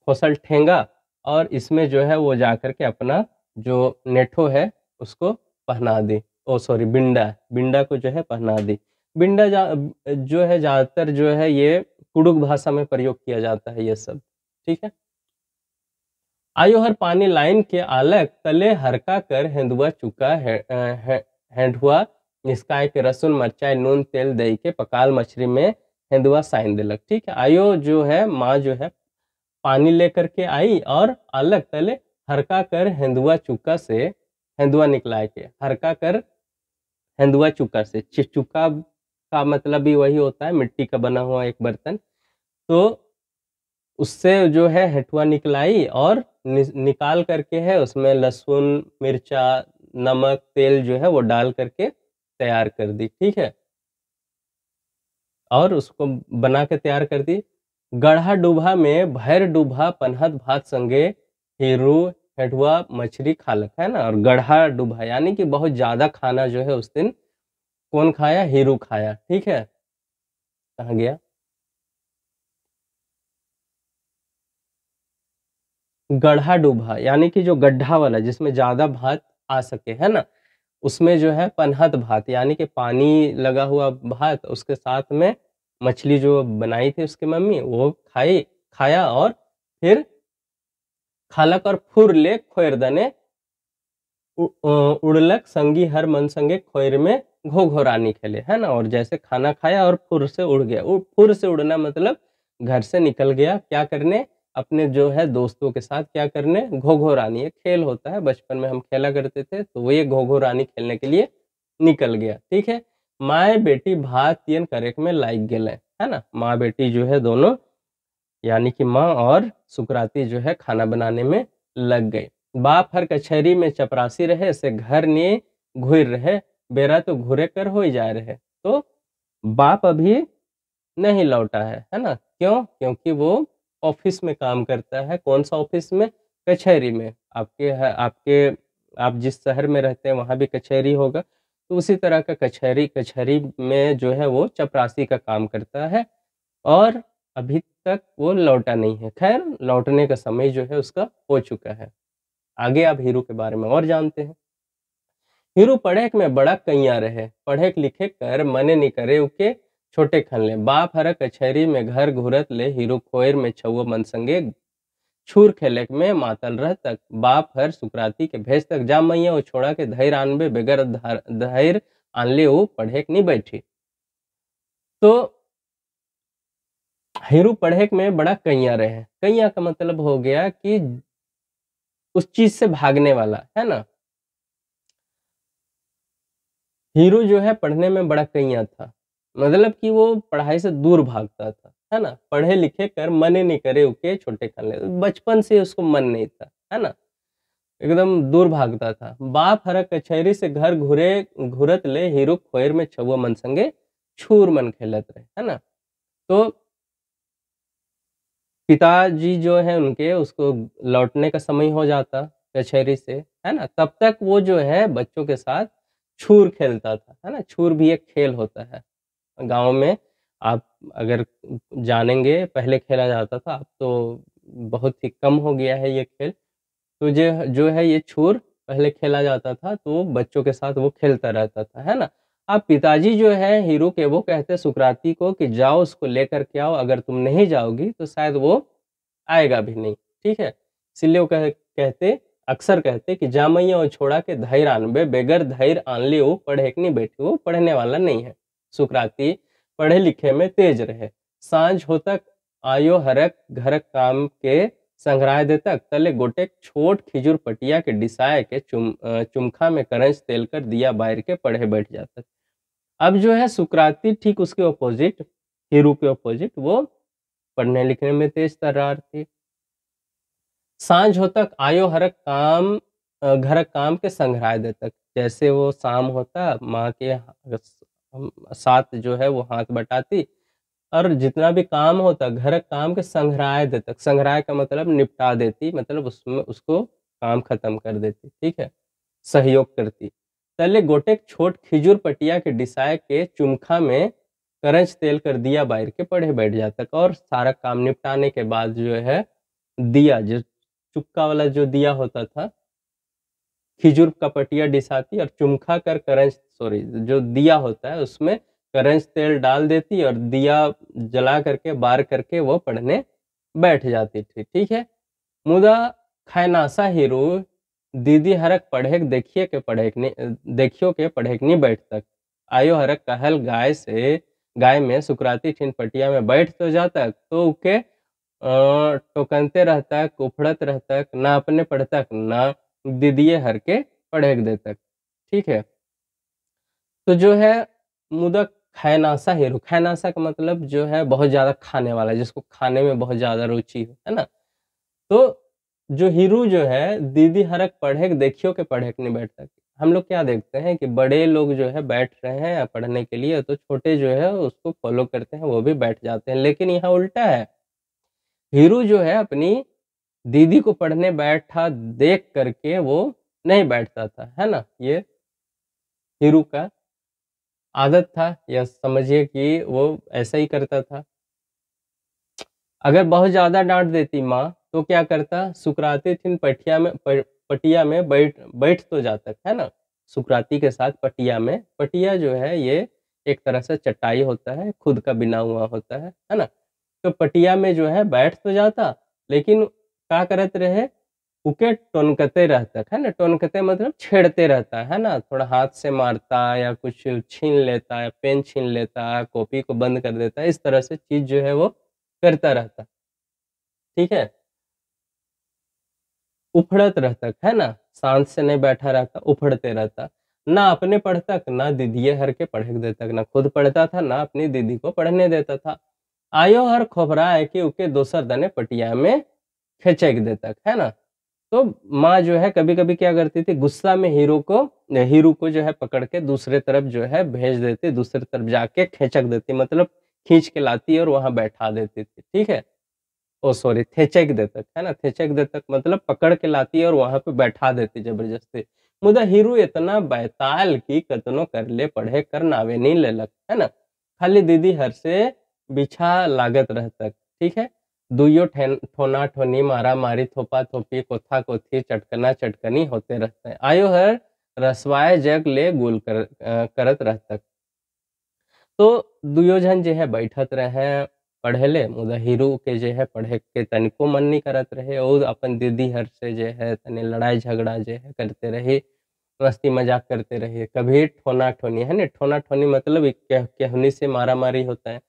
खोसल ठेंगा। और इसमें जो है वो जा करके अपना जो नेठो है उसको पहना दी। ओ सॉरी, बिंडा, बिंडा को जो है पहना दी। बिंडा जो है ज़्यादातर जो है ये कुड़ुक भाषा में प्रयोग किया जाता है ये सब। ठीक है, आयो हर पानी लाइन के आलक तले हरका कर हेंदुआ चुका हेंडुआ निस्काय के रसुन मरचाई नून तेल दही के पकाल मछली में हेंदुआ साइन दिलक। ठीक है, आयो जो है माँ जो है पानी लेकर के आई और अलग तले हरका कर हेंदुआ चुका से हेंदुआ निकला के, हरका कर हेंदुआ चुका से, चुका का मतलब भी वही होता है, मिट्टी का बना हुआ एक बर्तन। तो उससे जो है हेठुआ निकलाई और निकाल करके है उसमें लहसुन मिर्चा नमक तेल जो है वो डाल करके तैयार कर दी, ठीक है, और उसको बना के तैयार कर दी। गढ़ा डूबा में भैर डूबा पनहत भात संगे हीरू हेठुआ मछली खालक, है ना। और गढ़ा डूबा यानी कि बहुत ज्यादा खाना जो है उस दिन कौन खाया, हीरू खाया, ठीक है। कहाँ गया, गढ़ा डूबा यानी कि जो गड्ढा वाला जिसमें ज्यादा भात आ सके, है ना, उसमें जो है पनहत भात यानी कि पानी लगा हुआ भात, उसके साथ में मछली जो बनाई थी उसकी मम्मी वो खाया, और फिर खालक और फुर ले खोर दने उड़लक संगी हर मन संगे खोर में घोघोरानी खेले, है ना। और जैसे खाना खाया और फुर से उड़ गया, फुर से उड़ना मतलब घर से निकल गया, क्या करने, अपने जो है दोस्तों के साथ क्या करने, घोघोरानी, एक खेल होता है बचपन में हम खेला करते थे, तो वो ये घोघोरानी खेलने के लिए निकल गया, ठीक है। माँ बेटी भात तीन करेक में लाइक गेले, है ना, माँ बेटी जो है दोनों यानी कि माँ और सुकराती जो है खाना बनाने में लग गई। बाप हर कचहरी में चपरासी रहे से घर ने घुर रहे, बेरा तो घुरे कर हो ही जा रहे। तो बाप अभी नहीं लौटा है ना, क्यों, क्योंकि वो ऑफिस में काम करता है। कौन सा ऑफिस में, कचहरी में। आपके आप जिस शहर में रहते हैं वहां भी कचहरी होगा, तो उसी तरह का कचहरी कचहरी में जो है वो चपरासी का काम करता है, और अभी तक वो लौटा नहीं है। खैर लौटने का समय जो है उसका हो चुका है। आगे आप हीरू के बारे में और जानते हैं। हीरू पढ़ेक में बड़ा कैया रहे, पढ़ेक लिखे कर मने नहीं करे उके छोटे खन ले। बाप हर कचहरी में घर घुरत ले, हीरू खोएर में छुओ मन संगे छूर खेलेक में मातल रह तक। बाप हर सुकराती के भेज तक जा मैया वो छोड़ा के धैर्य आनबे, बेगर धैर्य आनले वो पढ़ेक नहीं बैठी। तो हीरू पढ़ेक में बड़ा कैया रहे, कैया का मतलब हो गया कि उस चीज से भागने वाला, है ना। हीरू जो है पढ़ने में बड़ा कैया था, मतलब कि वो पढ़ाई से दूर भागता था, है ना। पढ़े लिखे कर मने नहीं करे उके छोटे खाने, बचपन से उसको मन नहीं था, है ना, एकदम दूर भागता था। बाप हरा कचहरी से घर घुरे घुरत ले, हीरू खोएर में छुआ मन संगे छूर मन खेलत रहे, है ना। तो पिताजी जो है उनके, उसको लौटने का समय हो जाता कचहरी से, है ना, तब तक वो जो है बच्चों के साथ छूर खेलता था, है ना। छूर भी एक खेल होता है गांव में, आप अगर जानेंगे, पहले खेला जाता था, अब तो बहुत ही कम हो गया है ये खेल। तो जो है ये छूर पहले खेला जाता था, तो बच्चों के साथ वो खेलता रहता था, है ना। अब पिताजी जो है हीरू के, वो कहते सुकराती को कि जाओ उसको लेकर के आओ, अगर तुम नहीं जाओगी तो शायद वो आएगा भी नहीं, ठीक है। इसलिए वो कहते अक्सर कहते कि जामैया वो छोड़ा के धैर्य आनबे, बेगर धैर्य आनली वो पढ़े नहीं बैठी, वो पढ़ने वाला नहीं है। सुकराती पढ़े लिखे में तेज रहे, सांझ हो तक आयो हरक घर काम के संग्रहाय दे तक तले गोटे छोट खिजूर पटिया के डिसाए के चुमखा में करंज तेल कर दिया बाहर के पढ़े बैठ जाता। अब जो है सुकराती ठीक उसके ऑपोजिट, हीरू के ऑपोजिट, वो पढ़ने लिखने में तेज तर्रार थी। सांझ हो तक आयो हर काम घर काम के संग्रहाय दे तक, जैसे वो शाम होता माँ के साथ जो है वो हाथ बटाती, और जितना भी काम होता घर काम के संग्रहाय दे तक, संग्रहाय का मतलब निपटा देती, मतलब उसमें उसको काम खत्म कर देती, ठीक है, सहयोग करती। तले गोटेक छोट खिजूर पटिया के डिसाए के चुमखा में करंज तेल कर दिया बाहर के पढ़े बैठ जाता, और सारा काम निपटाने के बाद जो है दिया, जो चुक्का वाला जो दिया होता था, खिजूर का पटिया डिसाती और चुमखा कर करंज, सॉरी, जो दिया होता है उसमें करंज तेल डाल देती और दिया जला करके बार करके वो पढ़ने बैठ जाती थी, ठीक है। मुदा खैनासा हीरो दीदी हरक पढ़ेक देखिए के पढ़ेक नहीं, देखियो के पढ़ेक नहीं बैठ तक। आयो हरक कहल गाय से, गाय में सुकराती ठिन पटिया में बैठ तो जाता, तो उके टोकनते रहता, उफड़त रहता, ना अपने पढ़ता ना दीदिये हर के पढ़ेक देता, ठीक है। तो जो है मुदा खैनासा हीरो, खैनासा का मतलब जो है बहुत ज्यादा खाने वाला, जिसको खाने में बहुत ज्यादा रुचि है ना। तो जो हीरू जो है दीदी हरक पढ़ेक देखियो के पढ़ेक नहीं बैठता, हम लोग क्या देखते हैं कि बड़े लोग जो है बैठ रहे हैं पढ़ने के लिए, तो छोटे जो है उसको फ़ॉलो करते हैं, वो भी बैठ जाते हैं। लेकिन यहाँ उल्टा है, हीरू जो है अपनी दीदी को पढ़ने बैठा देख कर के वो नहीं बैठता था, है ना? ये हीरू का आदत था, या समझिए कि वो ऐसा ही करता था। अगर बहुत ज़्यादा डाँट देती माँ, तो क्या करता, सुकराती थी पटिया में बैठ तो जाता, है ना? सुकराती के साथ पटिया में, पटिया जो है ये एक तरह से चटाई होता है, खुद का बिना हुआ होता है ना? तो पटिया में जो है बैठ तो जाता, लेकिन का करत रहे, उके टोनकते रहता, है ना? टोनकते मतलब छेड़ते रहता है ना? थोड़ा हाथ से मारता या कुछ छीन लेता है, पेन छीन लेता है, कॉपी को बंद कर देता है, इस तरह से चीज़ जो है वो करता रहता, ठीक है? उफड़त रहता, है ना? शांत से नहीं बैठा रहता, उफड़ते रहता। ना अपने पढ़तक, ना दीदीए हर के पढ़े देतक, ना खुद पढ़ता था, ना अपनी दीदी को पढ़ने देता था। आयो हर खोबराए कि उके दोसर दने पटिया में खेचक देतक, है ना? तो माँ जो है कभी-कभी क्या करती थी, गुस्सा में हीरू को जो है पकड़ के दूसरे तरफ जो है भेज देती, दूसरी तरफ जाके खेचक देती, मतलब खींच के लाती और वहाँ बैठा देती थी, ठीक है? ओह सॉरी, थेचक देतक, है ना? थेचक देतक मतलब पकड़ के लाती और वहाँ पे बैठा देती ज़बरदस्ती। मुदा हीरू इतना बैताल की कतनो करले पढ़े कर नावे नहीं लेलक, है ना? खाली दीदी हर से पीछा लागत रहतक, ठीक है? दुइयो ठोना-ठोनी, मारा-मारी, थोपा-थोपी, कोथा-कोथी, चटकना-चटकनी होते रहते हैं। आयो हर रसवाए जग ले करत रहतक। तो दुइयो झन जे है बैठत रहें पढ़े मुदा हीरू के जे है पढ़े के तनिको मन नहीं करत रहे, और अपन दीदी हर से जे है तनी लड़ाई झगड़ा जे है करते रहे, मस्ती मजाक करते रहे। कभी ठोना-ठोनी, है ना? ठोना-ठोनी मतलब एक केहनी से मारा-मारी होता है,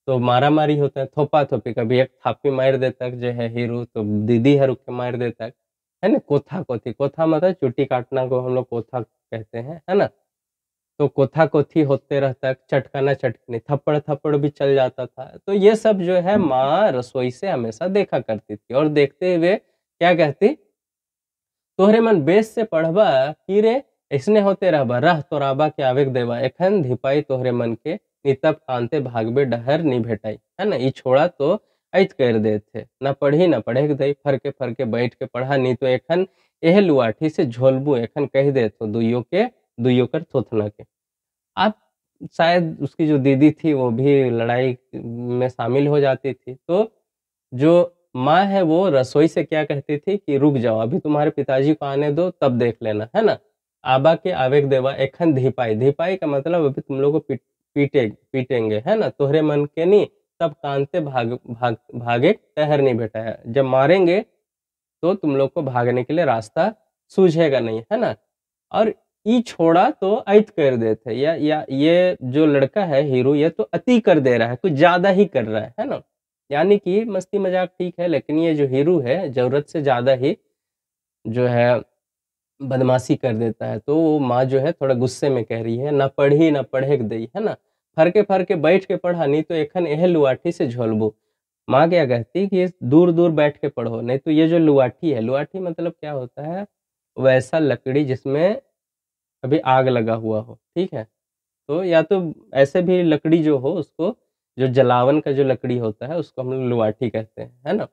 तो मारा-मारी होता है, थोपा-थोपी, कभी एक थापी मार देता जो है हीरू, तो दीदी हर के मार देता, है ना? कोथा-कोथी, कोथा मतलब चुट्टी काटना को हम लोग कोथा कहते हैं, है ना? तो कोथा-कोथी होते रहता, चटकना-चटकनी, थप्पड़-थप्पड़ भी चल जाता था। तो ये सब जो है माँ रसोई से हमेशा देखा करती थी, और देखते हुए क्या कहती, "तोहरे मन बेस से पढ़बा कि रे अइसने होते रहबा, रह तोराबा के आवेक देबा, एखन धिपाई तोहरे मन के, नितब कांते भागबे डहर नी भेटाई।" है ना? ई छोड़ा तो ऐत कर देत हे, ना पढ़ी ना पढ़ेक दई, फरके-फरके बैठ के पढ़ा, नी तो एखन एहे लुआठी से झोलबू, एखन कहि देत हो दुइयो कर थोथना के। आप शायद उसकी जो दीदी थी वो भी लड़ाई में शामिल हो जाती थी। तो जो माँ है वो रसोई से क्या कहती थी कि रुक जाओ, अभी तुम्हारे पिताजी को आने दो तब देख लेना, है ना? आबा के आवेक देवा एखन धिपाई, धिपाई का मतलब अभी तुम लोग को पीटेंगे, है ना? तोहरे मन के नी, तब कांते भागे टहर नहीं भेटाया। जब मारेंगे तो तुम लोग को भागने के लिए रास्ता सूझेगा नहीं, है ना? और ई छोड़ा तो अइत कर देते, या ये जो लड़का है हीरो, ये तो अति कर दे रहा है, कुछ ज़्यादा ही कर रहा है ना? यानी कि मस्ती मज़ाक ठीक है, लेकिन ये जो हीरो है ज़रूरत से ज़्यादा ही जो है बदमाशी कर देता है। तो वो माँ जो है थोड़ा गुस्से में कह रही है, "ना पढ़ी ना पढ़ेक दई", है ना? फरके-फरके बैठ के पढ़ा, नहीं तो एखन एहे लुआठी से झोलबू। माँ क्या कहती कि दूर-दूर बैठ के पढ़ो, नहीं तो ये जो लुआठी है, लुआठी मतलब क्या होता है? वैसा लकड़ी जिसमें अभी आग लगा हुआ हो, ठीक है? तो या तो ऐसे भी लकड़ी जो हो उसको, जो जलावन का जो लकड़ी होता है उसको हम लोग लुआठी कहते हैं, है ना?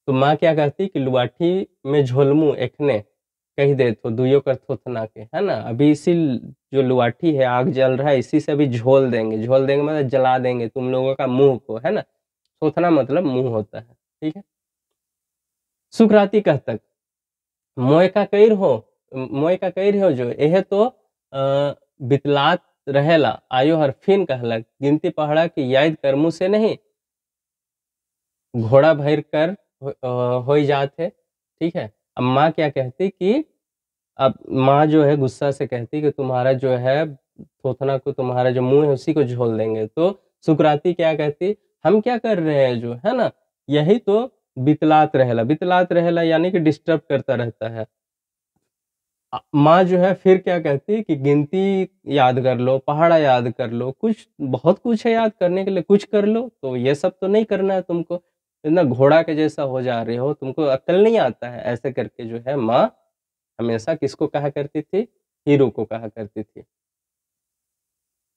तो माँ क्या कहती कि लुआठी में झोलमू एखने कहि देत हो दुइयो कर थोथना के, है ना? अभी जो लुआठी है, आग जल रहा है, इसी से अभी झोल देंगे मतलब जला देंगे तुम लोगों का मुँह को, है ना? थोथना मतलब मुँह होता है, ठीक है? सुकराती कहतक मोय का कइर हो जो एहे तो बितलात रहेला, आयो हर फिन कहलक, गिनती पहाड़ा की याद करमु से नहीं, घोड़ा भैर कर होई जात है, ठीक है? अब माँ क्या कहती कि अब माँ जो है गुस्सा से कहती कि तुम्हारा जो है थोथना को, तुम्हारा जो मुँह है उसी को झोल देंगे। तो सुकराती क्या कहती, हम क्या कर रहे हैं जो, है ना? यही तो बितलात रहेला यानी कि डिस्टर्ब करता रहता है। माँ जो है फिर क्या कहती है कि गिनती याद कर लो, पहाड़ा याद कर लो, कुछ बहुत कुछ है याद करने के लिए, कुछ कर लो, तो ये सब तो नहीं करना है तुमको। इतना घोड़ा के जैसा हो जा रहे हो, तुमको अक्ल नहीं आता है, ऐसे करके जो है माँ हमेशा किसको कहा करती थी? हीरू को कहा करती थी।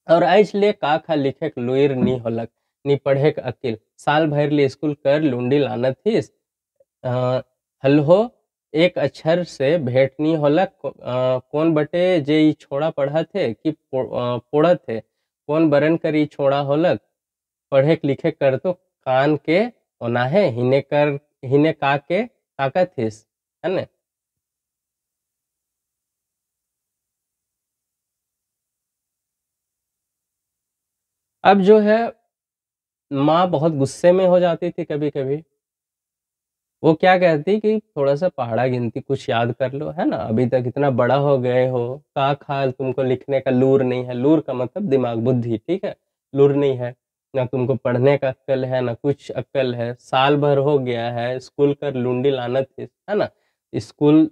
और आज ले का खा लिखे लुईर नी होलक नी पढ़े अकिल साल भर ले स्कूल कर लुंडी लानत थीस हल्हो एक अक्षर से भेंट नी होलक कौन बटे जे ई छोड़ा पढ़ा थे कि पोड़ा थे कौन बरन कर ई छोड़ा होलक पढ़े लिखे कर तो कान के ओनाहे हिने का के ताकत थीस है ना। अब जो है माँ बहुत गुस्से में हो जाती थी कभी कभी। वो क्या कहती कि थोड़ा सा पहाड़ा गिनती कुछ याद कर लो है ना, अभी तक इतना बड़ा हो गए हो, का खाल तुमको लिखने का लूर नहीं है। लूर का मतलब दिमाग बुद्धि, ठीक है। लूर नहीं है ना, तुमको पढ़ने का अक्ल है ना कुछ अक्ल है। साल भर हो गया है स्कूल कर लुंडी लानत है ना। स्कूल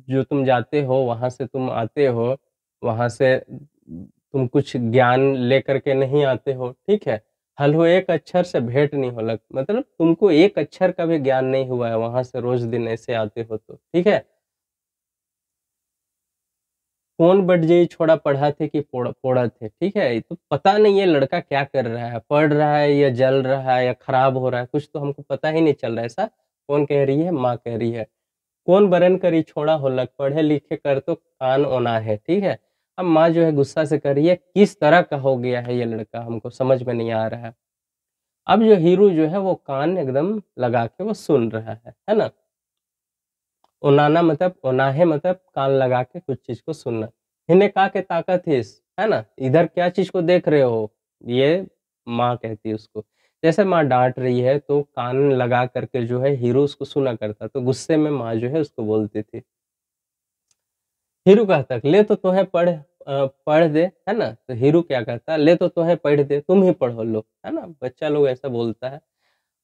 जो तुम जाते हो वहां से तुम आते हो, वहां से तुम कुछ ज्ञान लेकर के नहीं आते हो, ठीक है। हल एक अक्षर से भेंट नहीं होलक, मतलब तुमको एक अक्षर का भी ज्ञान नहीं हुआ है वहां से रोज दिन ऐसे आते हो तो, ठीक है। कौन बट जे छोड़ा पढ़ा थे कि पोड़ा थे, ठीक है। तो पता नहीं ये लड़का क्या कर रहा है, पढ़ रहा है या जल रहा है या खराब हो रहा है, कुछ तो हमको पता ही नहीं चल रहा है। ऐसा कौन कह रही है? माँ कह रही है। कौन बरन करी छोड़ा होलक पढ़े लिखे कर तो कान ओना है, ठीक है। अब माँ जो है गुस्सा से कर रही है, किस तरह का हो गया है ये लड़का, हमको समझ में नहीं आ रहा है। अब जो हीरो जो है वो कान एकदम लगा के वो सुन रहा है ना। ओनाना मतलब ओनाहे मतलब कान लगा के कुछ चीज को सुनना। हिने का के ताकत है ना, इधर क्या चीज को देख रहे हो, ये माँ कहती है उसको। जैसे माँ डांट रही है तो कान लगा करके जो है हीरो उसको सुना करता, तो गुस्से में माँ जो है उसको बोलती थी। हीरू कहता ले तो तुम्हें पढ़ दे, है ना। तो हीरू क्या कहता, ले तो तुम्हें पढ़ दे, तुम ही पढ़ लो, है ना। बच्चा लोग ऐसा बोलता है।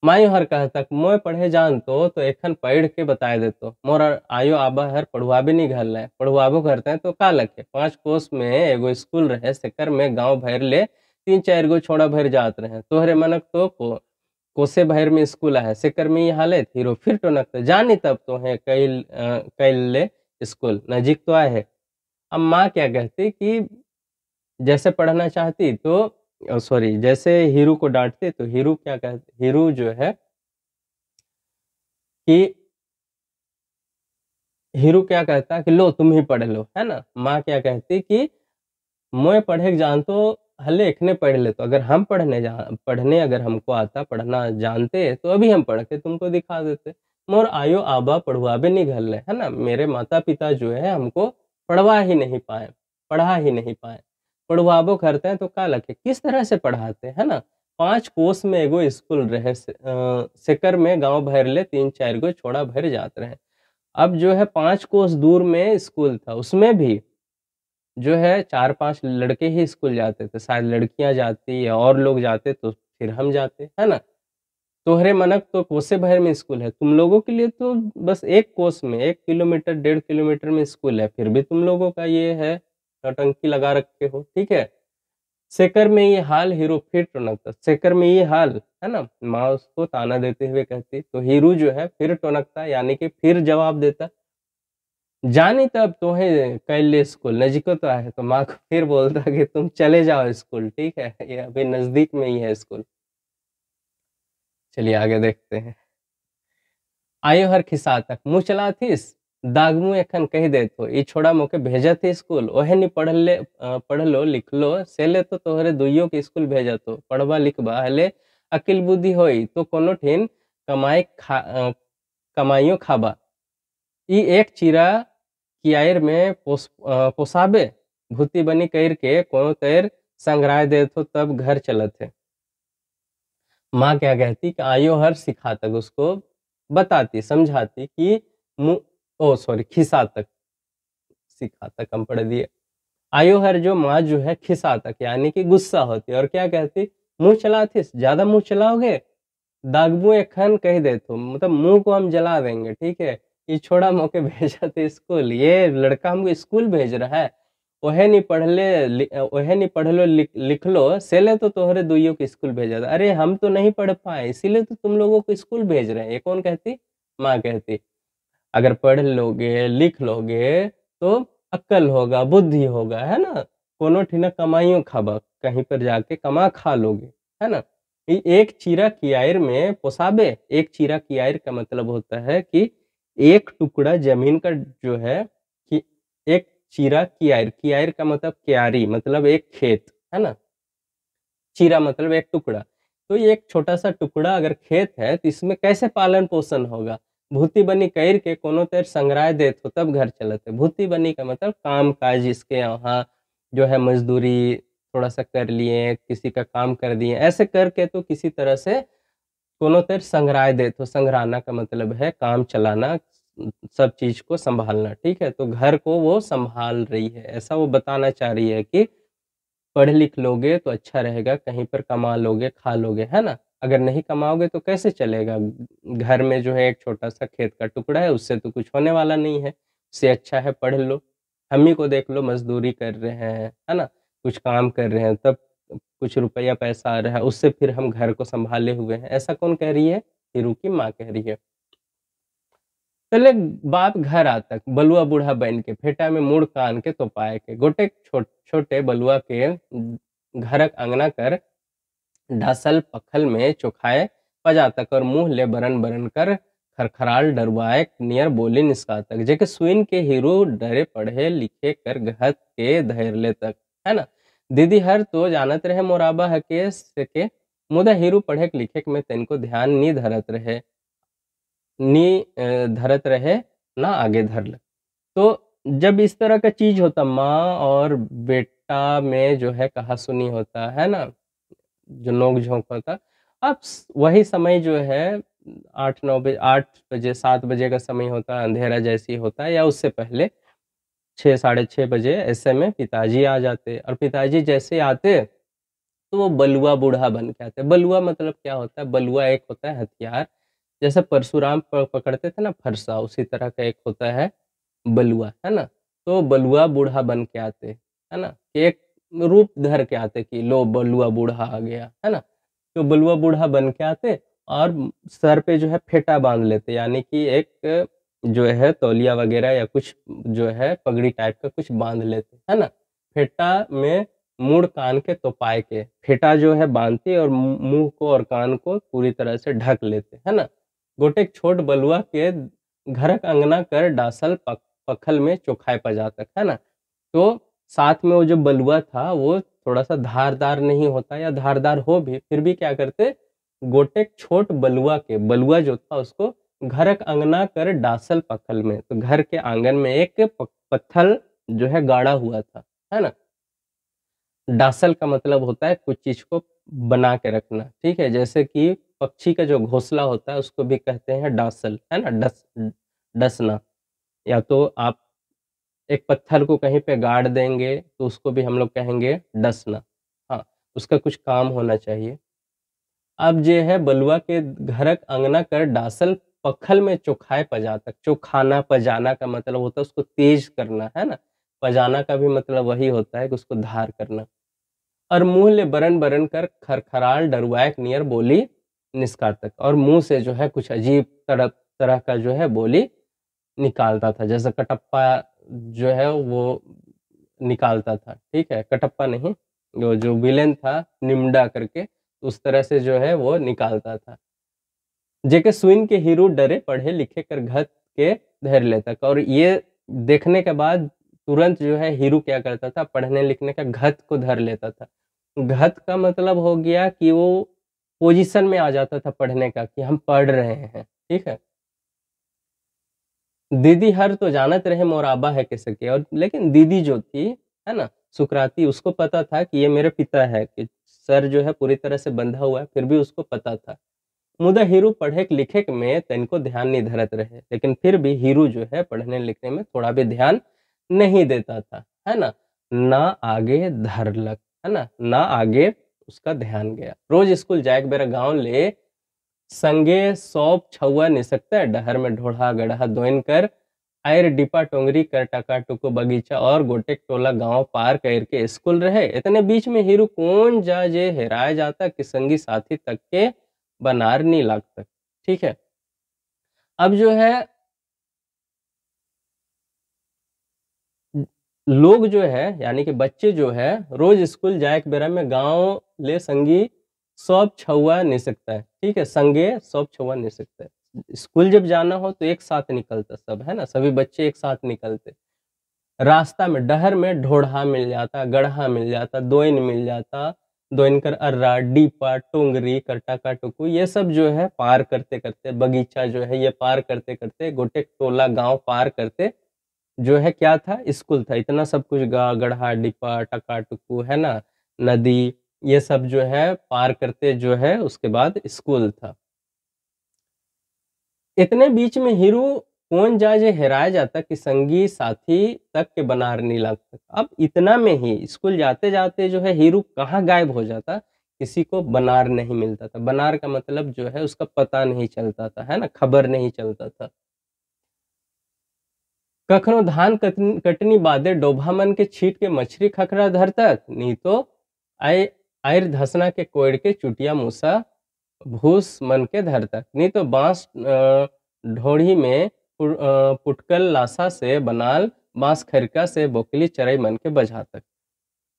माई हर कहता मोय पढ़े जान तो एखन पढ़ के बताए देतो, मोर आयो आबा हर पढ़ुआबे नहीं घल है, पढ़ुआबो करते हैं तो का लखे। 5 कोस में एगो स्कूल रहे, सेकर में गांव भर ले 3-4 गो छोड़ा भर जात रहे, तोहरे मनक तो कोसे भर में स्कूल है, सेकर में ये हालत। हीरो फिर टोनक जानी तब तो है कैल ले स्कूल नजीक तो आए है। अब माँ क्या कहती कि जैसे पढ़ना चाहती तो सॉरी, जैसे हीरू को डांटते तो हीरू क्या कहते, हीरू जो है कि हीरू क्या कहता कि लो तुम ही पढ़ लो, है ना। माँ क्या कहती कि मैं पढ़े जान तो हले इखने पढ़ ले, तो अगर हम पढ़ने अगर हमको आता, पढ़ना जानते तो अभी हम पढ़ के तुमको दिखा देते। मोर आयो आबा पढ़वाबे नहीं घल है ना, मेरे माता पिता जो है हमको पढ़ा ही नहीं पाए। पढ़वाबो करते हैं तो का लखे, किस तरह से पढ़ाते हैं ना। 5 कोस में एगो स्कूल रहे, सेकर में गांव भर ले 3-4 गो छोड़ा भर जात रहे। अब जो है 5 कोस दूर में स्कूल था, उसमें भी जो है 4-5 लड़के ही स्कूल जाते थे, शायद लड़कियां जाती या और लोग जाते तो फिर हम जाते, है ना। तोहरे मनक तो कोसे भर में स्कूल है, तुम लोगों के लिए तो बस 1 कोस में 1 किलोमीटर 1.5 किलोमीटर में स्कूल है, फिर भी तुम लोगों का ये है नौटंकी लगा रखे हो, ठीक है। शेखर में ये हाल, हीरो फिर टोनकता, शेखर में ये हाल, है ना। माँ उसको ताना देते हुए कहती, तो हीरो जो है फिर टोनकता, यानी कि फिर जवाब देता, जानी तब तुम्हें कैले स्कूल नजीको तो है। तो माँ को फिर बोलता कि तुम चले जाओ स्कूल, ठीक है, ये अभी नजदीक में ही है स्कूल। चलिए आगे देखते हैं। आयो हर खिसा तक मुँह चला थीस, दागमू एखन कह दे तो ई छोड़ा मोके भेजा थी स्कूल, ओहे नहीं पढ़ लो लिख लो सेले तो तोहरे दुइयो के स्कूल भेजा तो पढ़वा लिखबा हले अकिल बुद्धि होई तो कोनो ठिन कमाइयो खाबा। ई एक चिरा कियार में पोसाबे, भूती बनी कर के कोनो तैर संग्राह दे तो तब घर चलत है। माँ क्या कहती कि आयो हर सिखा तक उसको बताती समझाती कि मुँह ओ सॉरी खिसा तक, सिखा तक हम पढ़ दिए। आयो हर जो माँ जो है खिसा तक यानी कि गुस्सा होती और क्या कहती, मुंह चलाती, ज्यादा मुंह चलाओगे दागबू एखन कह दे तो, मतलब मुंह को हम जला देंगे, ठीक है। ये छोड़ा मोके भेजा थे स्कूल, ये लड़का हमको स्कूल भेज रहा है। ओहे नहीं पढ़ लो लिख लो सेले तो तोहरे दुइयों के स्कूल भेजा था। अरे हम तो नहीं पढ़ पाए इसीलिए तो तुम लोगों को स्कूल भेज रहे हैं, ये कौन कहती? माँ कहती। अगर पढ़ लोगे लिख लोगे तो अक्ल होगा, बुद्धि होगा, है ना? कोनो ठिना कमाइयो खाबा, कहीं पर जाके कमा खा लोगे, है ना? एक चीरा कियार में पोसाबे, एक चीरा कियार का मतलब होता है कि एक टुकड़ा ज़मीन का जो है कि एक चीरा कियार, कियार का मतलब क्यारी मतलब एक खेत, है ना? चीरा मतलब एक टुकड़ा। तो ये एक छोटा-सा टुकड़ा अगर खेत है, तो इसमें कैसे पालन-पोषण होगा? भूती बनी कइर के कोनो तेर संगराय देत हो तब घर चलत है। भूती बनी का मतलब काम-काज इसके यहाँ जो है मज़दूरी थोड़ा-सा कर लिए, किसी का काम कर दिए, ऐसे करके तो किसी तरह से कोनो तेर संगराय देत हो। संगराना का मतलब है काम चलाना, सब चीज़ को सँभालना, ठीक है? तो घर को वो सँभाल रही है, ऐसा वो बताना चाह रही है कि पढ़ लिख लोगे तो अच्छा रहेगा, कहीं पर कमा लोगे, खा लोगे, है ना? अगर नहीं कमाओगे तो कैसे चलेगा? घर में जो है एक छोटा-सा खेत का टुकड़ा है, उससे तो कुछ होने वाला नहीं है। उससे अच्छा है पढ़ लो। हम ही को देख लो मज़दूरी कर रहे हैं, है ना? कुछ काम कर रहे हैं, तब कुछ रुपया पैसा आ रहा है, उससे फिर हम घर को सँभाले हुए हैं। ऐसा कौन कह रही है? हीरू की माँ कह रही है। चले बाप घर आतक बलुआ बूढ़ा बन के फेटा में मुड़ कान के तोपाए के गोटे छोटे बलुआ के घरक अंगना कर ढासल पखल में चोखाए पजातक और मुंह ले बरन बरन कर खरखराल डरवाए नियर बोली निस्कातक जेके सुइन के हीरो डरे पढ़े लिखे कर घत के धैर्य तक, है ना? दीदी हर तो जानत रहे मोराबा हके सके मुदा हीरू पढ़े लिखे में तेनको ध्यान नी धरत रहे धरत रहे ना आगे धर लग। तो जब इस तरह का चीज़ होता माँ और बेटा में जो है कहा-सुनी होता है ना, जो नोक-झोंक होता, अब स वही समय जो है 8-9 बजे 8 बजे 7 बजे का समय होता है, अंधेरा जैसे ही होता है या उससे पहले 6 साढ़े 6 बजे ऐसे में पिताजी आ जाते और पिताजी जैसे आते, तो वो बलुआ बूढ़ा बन के आते। बलुआ मतलब क्या होता है? बलुआ एक होता है हथियार, जैसे परशुराम पकड़ते थे ना फरसा, उसी तरह का एक होता है बलुआ, है ना? तो बलुआ बूढ़ा बन के आते, है ना? कि एक रूप धर के आते कि लो बलुआ बूढ़ा आ गया, है ना? तो बलुआ बूढ़ा बन के आते और सर पे जो है फेटा बाँध लेते, यानी कि एक जो है तौलिया वगैरह या कुछ जो है पगड़ी टाइप का कुछ बाँध लेते, है ना? फेटा में मुड़ कान के तोपाए के, फेटा जो है बाँधते और मुँह को और कान को पूरी तरह से ढक लेते, है ना? गोटेक छोट बलुआ के घरक अंगना कर डासल पखल में चोखाए पजातक, है ना? तो साथ में वो जो बलुआ था वो थोड़ा-सा धारदार नहीं होता या धारदार हो भी, फिर भी क्या करते, गोटेक छोट बलुआ जो था उसको घरक अंगना कर डासल पखल में, तो घर के आँगन में एक पत्थर जो है गाड़ा हुआ था, है ना? डासल का मतलब होता है कुछ चीज़ को बना के रखना, ठीक है? जैसे कि पक्षी का जो घोंसला होता है उसको भी कहते हैं डासल, है ना? डसना या तो आप एक पत्थर को कहीं पे गाड़ देंगे तो उसको भी हम लोग कहेंगे डसना। हाँ, उसका कुछ काम होना चाहिए। अब जे है बलुआ के घरक अंगना कर डासल पखल में चोखाए पजातक, चोखाना पजाना का मतलब होता है उसको तेज करना, है ना? पजाना का भी मतलब वही होता है कि उसको धार करना। और मुँह ले बरन-बरन कर खरखराल डरुआक नियर बोली निस्कातक और मुँह से जो है कुछ अजीब तरह तरह का जो है बोली निकालता था। जैसे कटप्पा जो है वो निकालता था, ठीक है? कटप्पा नहीं, वो जो विलेन था निम्डा करके, उस तरह से जो है वो निकालता था। जेके सुइन के हीरो डरे पढ़े लिखे कर घत के धर लेता और ये देखने के बाद तुरंत जो है हीरो क्या करता था, पढ़ने लिखने का घत को धर लेता था। घत का मतलब हो गया कि वो पोजीशन में आ जाता था पढ़ने का कि हम पढ़ रहे हैं, ठीक है? दीदी हर तो जानत रहे मोराबा है कैसे के और लेकिन दीदी जो थी, है ना? सुकराती उसको पता था कि ये मेरे पिता है, कि सर जो है पूरी तरह से बंधा हुआ है, फिर भी उसको पता था। मुदा हीरू पढ़े-लिखे में तनिको ध्यान नहीं धरत रहे, लेकिन फिर भी हीरू जो है पढ़ने-लिखने में थोड़ा भी ध्यान नहीं देता था, है ना? ना आगे धरलक, है ना? ना आगे उसका ध्यान गया। रोज़ स्कूल जाए के बेरा गाँव ले संगे सौंफ छउआ निसकता डहर में ढोढ़ा गड़हा दोइन कर आयर डिपा टोंगरी कर टका टुको बगीचा और गोटेक टोला गांव पार कर के स्कूल रहे इतने बीच में हीरू कौन जा जे हेराए जाता कि संगी साथी तक के बनार नहीं लागता, ठीक है? अब जो है लोग जो है यानी कि बच्चे जो है रोज स्कूल जाए के बेरा में गांव ले संगी सब छुआ नहीं सकता है, ठीक है, संगे सब छुआ नहीं सकता है। स्कूल जब जाना हो तो एक साथ निकलता सब, है ना, सभी बच्चे एक साथ निकलते। रास्ता में डहर में ढोढ़ा मिल जाता, गढ़ा मिल जाता, दोइन मिल जाता, दोइन कर अर्रा, डीपा, टोंगरी, करटा का टुकू, ये सब जो है पार करते करते, बगीचा जो है ये पार करते करते, गोटे टोला गांव पार करते जो है क्या था, स्कूल था। इतना सब कुछ गढ़ा, डिपा, टका टुकू, है ना, नदी, ये सब जो है पार करते जो है उसके बाद स्कूल था। इतने बीच में हीरू कौन जाए हेराया जाता कि संगी साथी तक के बनार नहीं लगता। अब इतना में ही स्कूल जाते जाते जो है हीरू कहाँ गायब हो जाता, किसी को बनार नहीं मिलता था। बनार का मतलब जो है उसका पता नहीं चलता था, है ना, खबर नहीं चलता था। कखनो धान कटनी बादे डोभा मन के छीट के मछली खखरा धरतक, नहीं तो आय आयर धसना के कोयड़ के चुटिया मूसा भूस मन के धरतक, नहीं तो बांस ढोढ़ी में पुटकल लासा से बनाल बांस खरका से बोकली चरई मन के बजा तक।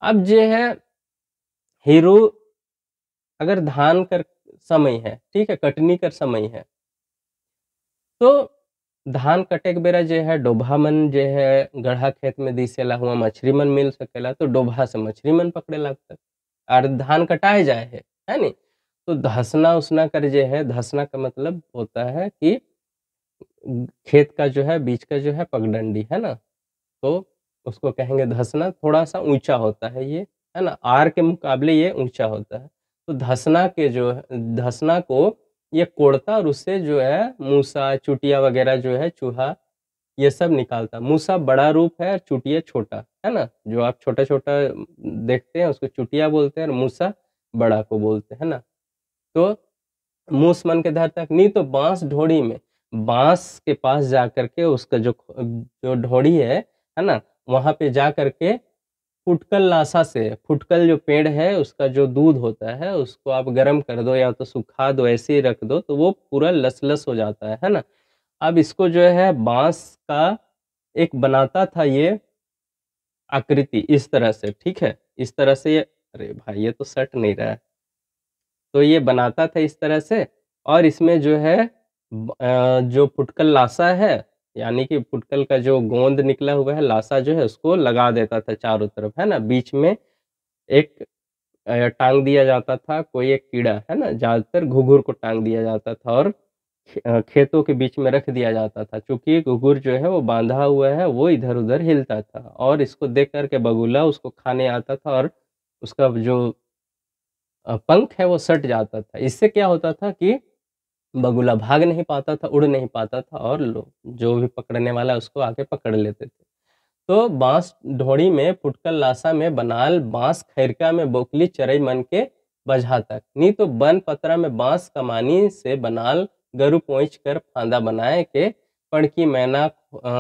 अब जे है हीरू अगर धान कर समय है, ठीक है, कटनी कर समय है, तो धान कटे के बेरा जे है डोभा मन जे है गढ़ा खेत में दिसेला हुआ मछली मन मिल सकेला, तो डोभा से मछली मन पकड़े लगता और धान कटाए जाए है नहीं। तो धसना उसना कर जे है, धसना का मतलब होता है कि खेत का जो है बीच का जो है पगडंडी, है ना, तो उसको कहेंगे धसना। थोड़ा सा ऊंचा होता है ये, है ना, आर के मुकाबले ये ऊंचा होता है। तो धसना के जो धसना को ये कोड़ता और उससे जो है मूसा, चुटिया वगैरह जो है, चूहा, ये सब निकालता। मूसा बड़ा रूप है और चुटिया छोटा, है ना, जो आप छोटा छोटा देखते हैं उसको चुटिया बोलते हैं और मूसा बड़ा को बोलते हैं ना। तो मूस मन के धर तक, नहीं तो बांस ढोड़ी में, बांस के पास जा करके उसका जो जो ढोड़ी है ना, वहां पे जा करके फुटकल लाशा से, फुटकल जो पेड़ है उसका जो दूध होता है उसको आप गर्म कर दो या तो सुखा दो, ऐसे ही रख दो तो वो पूरा लसलस हो जाता है ना। अब इसको जो है बांस का एक बनाता था ये आकृति इस तरह से, ठीक है, इस तरह से ये, अरे भाई ये तो सट नहीं रहा है। तो ये बनाता था इस तरह से और इसमें जो है जो फुटकल लाशा है, यानी कि फुटकल का जो गोंद निकला हुआ है, लाशा जो है उसको लगा देता था चारों तरफ, है ना। बीच में एक टांग दिया जाता था कोई एक कीड़ा, है ना, ज्यादातर घुघुर को टांग दिया जाता था और खेतों के बीच में रख दिया जाता था। चूंकि घुघुर जो है वो बांधा हुआ है, वो इधर उधर हिलता था और इसको देख करके बगुला उसको खाने आता था और उसका जो पंख है वो सट जाता था। इससे क्या होता था कि बगुला भाग नहीं पाता था, उड़ नहीं पाता था और लोग जो भी पकड़ने वाला उसको आके पकड़ लेते थे। तो बांस ढोड़ी में, फुटकल लाशा में बनाल बांस खैरका में बोकली चरई मन के बझा तक, नहीं तो बन पतरा में बांस कमानी से बनाल गरु पोंछ कर फांदा बनाए के पड़की मैना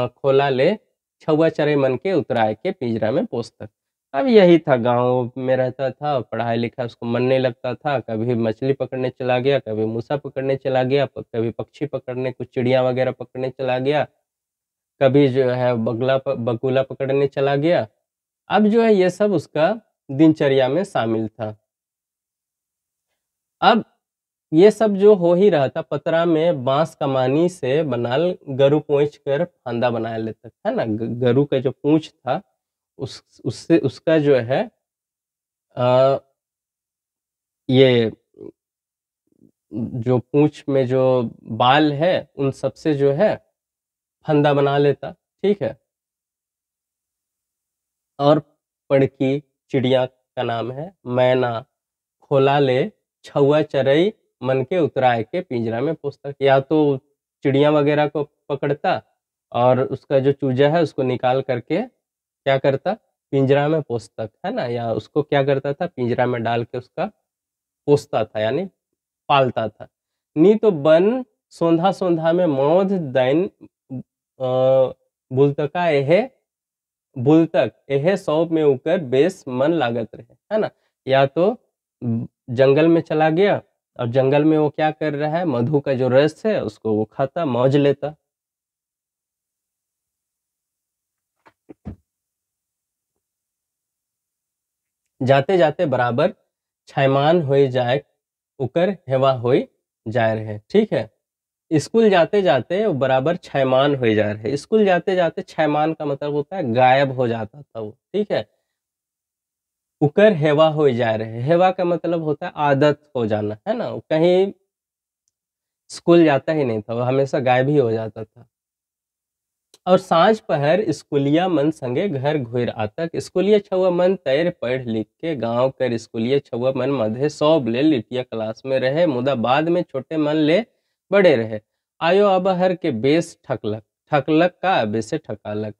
खोला ले छुआ चरई मन के उतराए के पिंजरा में पोस तक। अब यही था, गांव में रहता था, पढ़ाई लिखा उसको मन नहीं लगता था, कभी मछली पकड़ने चला गया, कभी मूसा पकड़ने चला गया, कभी पक्षी पकड़ने, कुछ चिड़िया वगैरह पकड़ने चला गया, कभी जो है बगुला पकड़ने चला गया। अब जो है ये सब उसका दिनचर्या में शामिल था। अब ये सब जो हो ही रहा था, पतरा में बांस कमानी से बनाल गरु पोंछ कर फंदा बनाया लेता था, है ना। गरु का जो पूंछ था उससे उसका जो है आ, ये जो पूंछ में जो बाल है उन सब से जो है फंदा बना लेता, ठीक है। और पड़की चिड़िया का नाम है, मैना खोला ले छुआ चरई मन के उतराए के पिंजरा में पोसता। या तो चिड़िया वगैरह को पकड़ता और उसका जो चूजा है उसको निकाल करके क्या करता, पिंजरा में पोसता, है ना, या उसको क्या करता था, पिंजरा में डाल के उसका पोसता था, यानी पालता था। नी तो बन सोंधा सोंधा में मौध दैन बुलतका एहे बुलतक एहे सौ में उकर बेस मन लागत रहे, है ना। या तो जंगल में चला गया और जंगल में वो क्या कर रहा है, मधु का जो रस है उसको वो खाता, मौज लेता। जाते जाते बराबर छैमान होई जाए उकर हेवा होई जाए रहे। ठीक है, स्कूल जाते जाते वो बराबर छैमान हो जा रहे। स्कूल जाते जाते छैमान का मतलब होता है गायब हो जाता था वो। ठीक है, उकर हेवा हो जा रहे। हेवा का मतलब होता है आदत हो जाना, है ना। वो कहीं स्कूल जाता ही नहीं था, वो हमेशा गायब ही हो जाता था। और सांझ पहर स्कूलिया मन संगे घर घुर आतक। स्कूलिया छुआ मन तैर पढ़ लिख के गांव कर स्कूलिया छुआ मन मधे सब ले लिटिया क्लास में रहे, मुदा बाद में छोटे मन ले बड़े रहे। आयो अब हर के बेस ठकलक, ठकलक का बेसे ठकालक।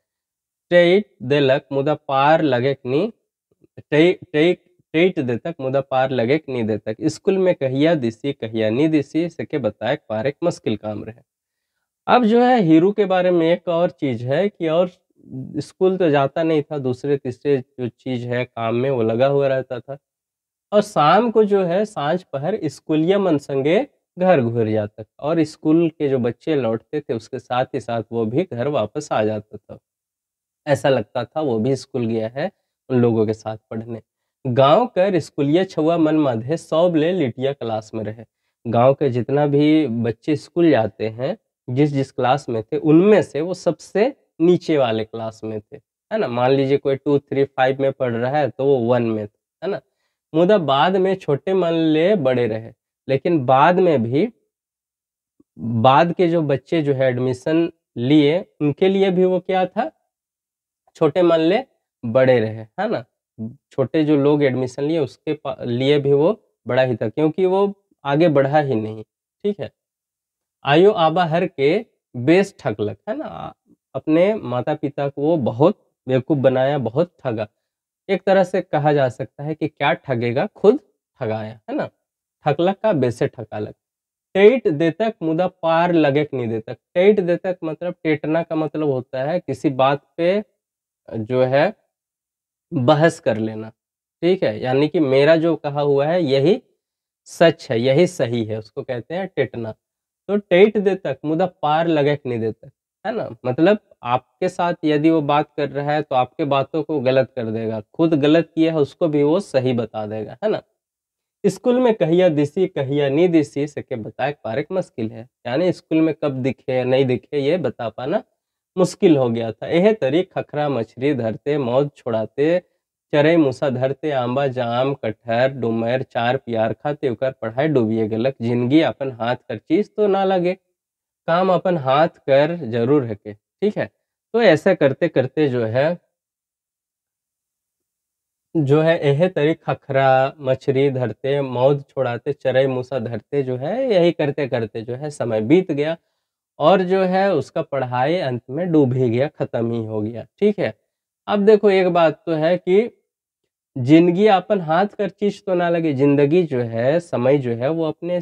टेट देलक मुदा पार लगे नी, टेट देतक मुदा पार लगे नहीं देतक। स्कूल में कहिया दिसी कहिया नहीं दिसी सके बताए पार एक मुश्किल काम रहे। अब जो है हीरू के बारे में एक और चीज है कि और स्कूल तो जाता नहीं था, दूसरे तीसरे जो चीज है काम में वो लगा हुआ रहता था। और शाम को जो है सांझ पहर स्कूलिया मन संगे घर घुर जाता, और स्कूल के जो बच्चे लौटते थे उसके साथ ही साथ वो भी घर वापस आ जाता था। ऐसा लगता था वो भी स्कूल गया है उन लोगों के साथ पढ़ने। गांव कर स्कूलिया छुआ मन माधे सब ले लिटिया क्लास में रहे। गांव के जितना भी बच्चे स्कूल जाते हैं, जिस जिस क्लास में थे उनमें से वो सबसे नीचे वाले क्लास में थे, है ना। मान लीजिए कोई 2 3 5 में पढ़ रहा है तो वो 1 में था, है ना। मुदा बाद में छोटे मन ले बड़े रहे। लेकिन बाद में भी बाद के जो बच्चे जो है एडमिशन लिए उनके लिए भी वो क्या था, छोटे मन ले बड़े रहे, है ना। छोटे जो लोग एडमिशन लिए उसके लिए भी वो बड़ा ही था, क्योंकि वो आगे बढ़ा ही नहीं। ठीक है, आयो आबा हर के बेस ठगलक, है ना। अपने माता पिता को वो बहुत बेवकूफ बनाया, बहुत ठगा। एक तरह से कहा जा सकता है कि क्या ठगेगा खुद ठगाया, है ना। ठगलक का बेसे ठकालक। टेट देतक मुदा पार लगेक नहीं देतक। टेट देतक मतलब टेटना का मतलब होता है किसी बात पे जो है बहस कर लेना। ठीक है, यानी कि मेरा जो कहा हुआ है यही सच है, यही सही है, उसको कहते हैं टेटना। तो टेट देतक मुदा पार लगेक नहीं देतक, है ना। मतलब आपके साथ यदि वो बात कर रहा है तो आपके बातों को गलत कर देगा, खुद गलत किया है उसको भी वो सही बता देगा, है ना। स्कूल में कहिया दिसी कहिया नहीं दिसी सके बताए पारक मुश्किल है। यानी स्कूल में कब दिखे या नहीं दिखे ये बता पाना मुश्किल हो गया था। यह तरी खखरा मछली धरते मौज छोड़ाते, चरे मूसा धरते आंबा जाम कटहर डुमर चार प्यार खाते उकर पढ़ाई डूबिए गलक। जिंदगी अपन हाथ कर चीज तो ना लगे, काम अपन हाथ कर जरूर है के। ठीक है, तो ऐसा करते करते जो है यह तरी खखरा मछली धरते मौज छोड़ाते चरई मूसा धरते जो है यही करते करते जो है समय बीत गया, और जो है उसका पढ़ाई अंत में डूब ही गया, खत्म ही हो गया। ठीक है, अब देखो एक बात तो है कि जिंदगी अपन हाथ का चीज तो ना लगे। जिंदगी जो है समय जो है वो अपने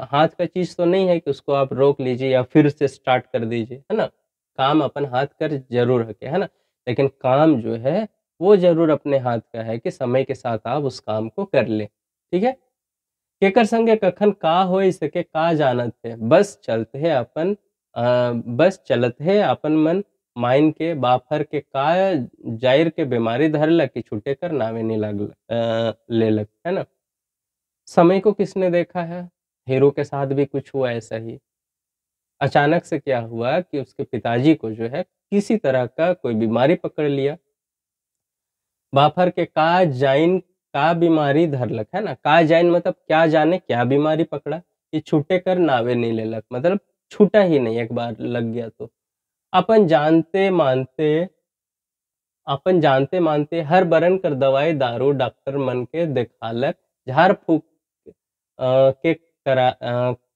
हाथ का चीज तो नहीं है कि उसको आप रोक लीजिए या फिर से स्टार्ट कर दीजिए, है ना। काम अपन हाथ कर जरूर है, है ना। लेकिन काम जो है वो जरूर अपने हाथ का है कि समय के साथ आप उस काम को कर ले। ठीक है, केकर संगे कखन का हो सके का जानत है, बस चलते है अपन बस चलत है अपन मन माइन के बाफर के का जाहिर के बीमारी धरलक कि छूटे कर नावे नहीं लगल लेलक, है ना। समय को किसने देखा है, हीरो के साथ भी कुछ हुआ ऐसा ही। अचानक से क्या हुआ कि उसके पिताजी को जो है किसी तरह का कोई बीमारी पकड़ लिया। बाफर के का जाइन का बीमारी धरलक, है ना। का जाइन मतलब क्या जाने क्या बीमारी पकड़ा कि छूटे कर नावे नहीं लेलक, मतलब छूटा ही नहीं, एक बार लग गया तो। अपन जानते मानते अपन जानते मानते हर बरन कर दवाई दारू डॉक्टर मन के देखालक। झाड़ फूक के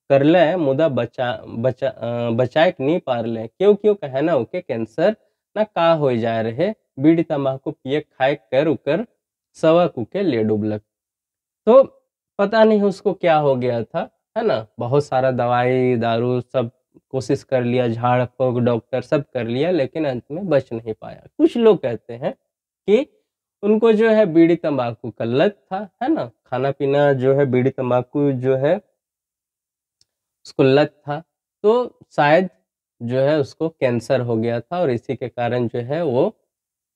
करले मुदा बचाए के नहीं पारले। क्यों क्यों कहे ना ओके कैंसर ना का हो जाए रहे, बीड़ी तंबाकू पिए खाए कर उकर सवा कुके ले डूबलक। तो पता नहीं उसको क्या हो गया था, है ना। बहुत सारा दवाई दारू सब कोशिश कर लिया, झाड़ फूक डॉक्टर सब कर लिया, लेकिन अंत में बच नहीं पाया। कुछ लोग कहते हैं कि उनको जो है बीड़ी तंबाकू का लत था, है ना। खाना पीना जो है बीड़ी तंबाकू जो है उसको लत था, तो शायद जो है उसको कैंसर हो गया था, और इसी के कारण जो है वो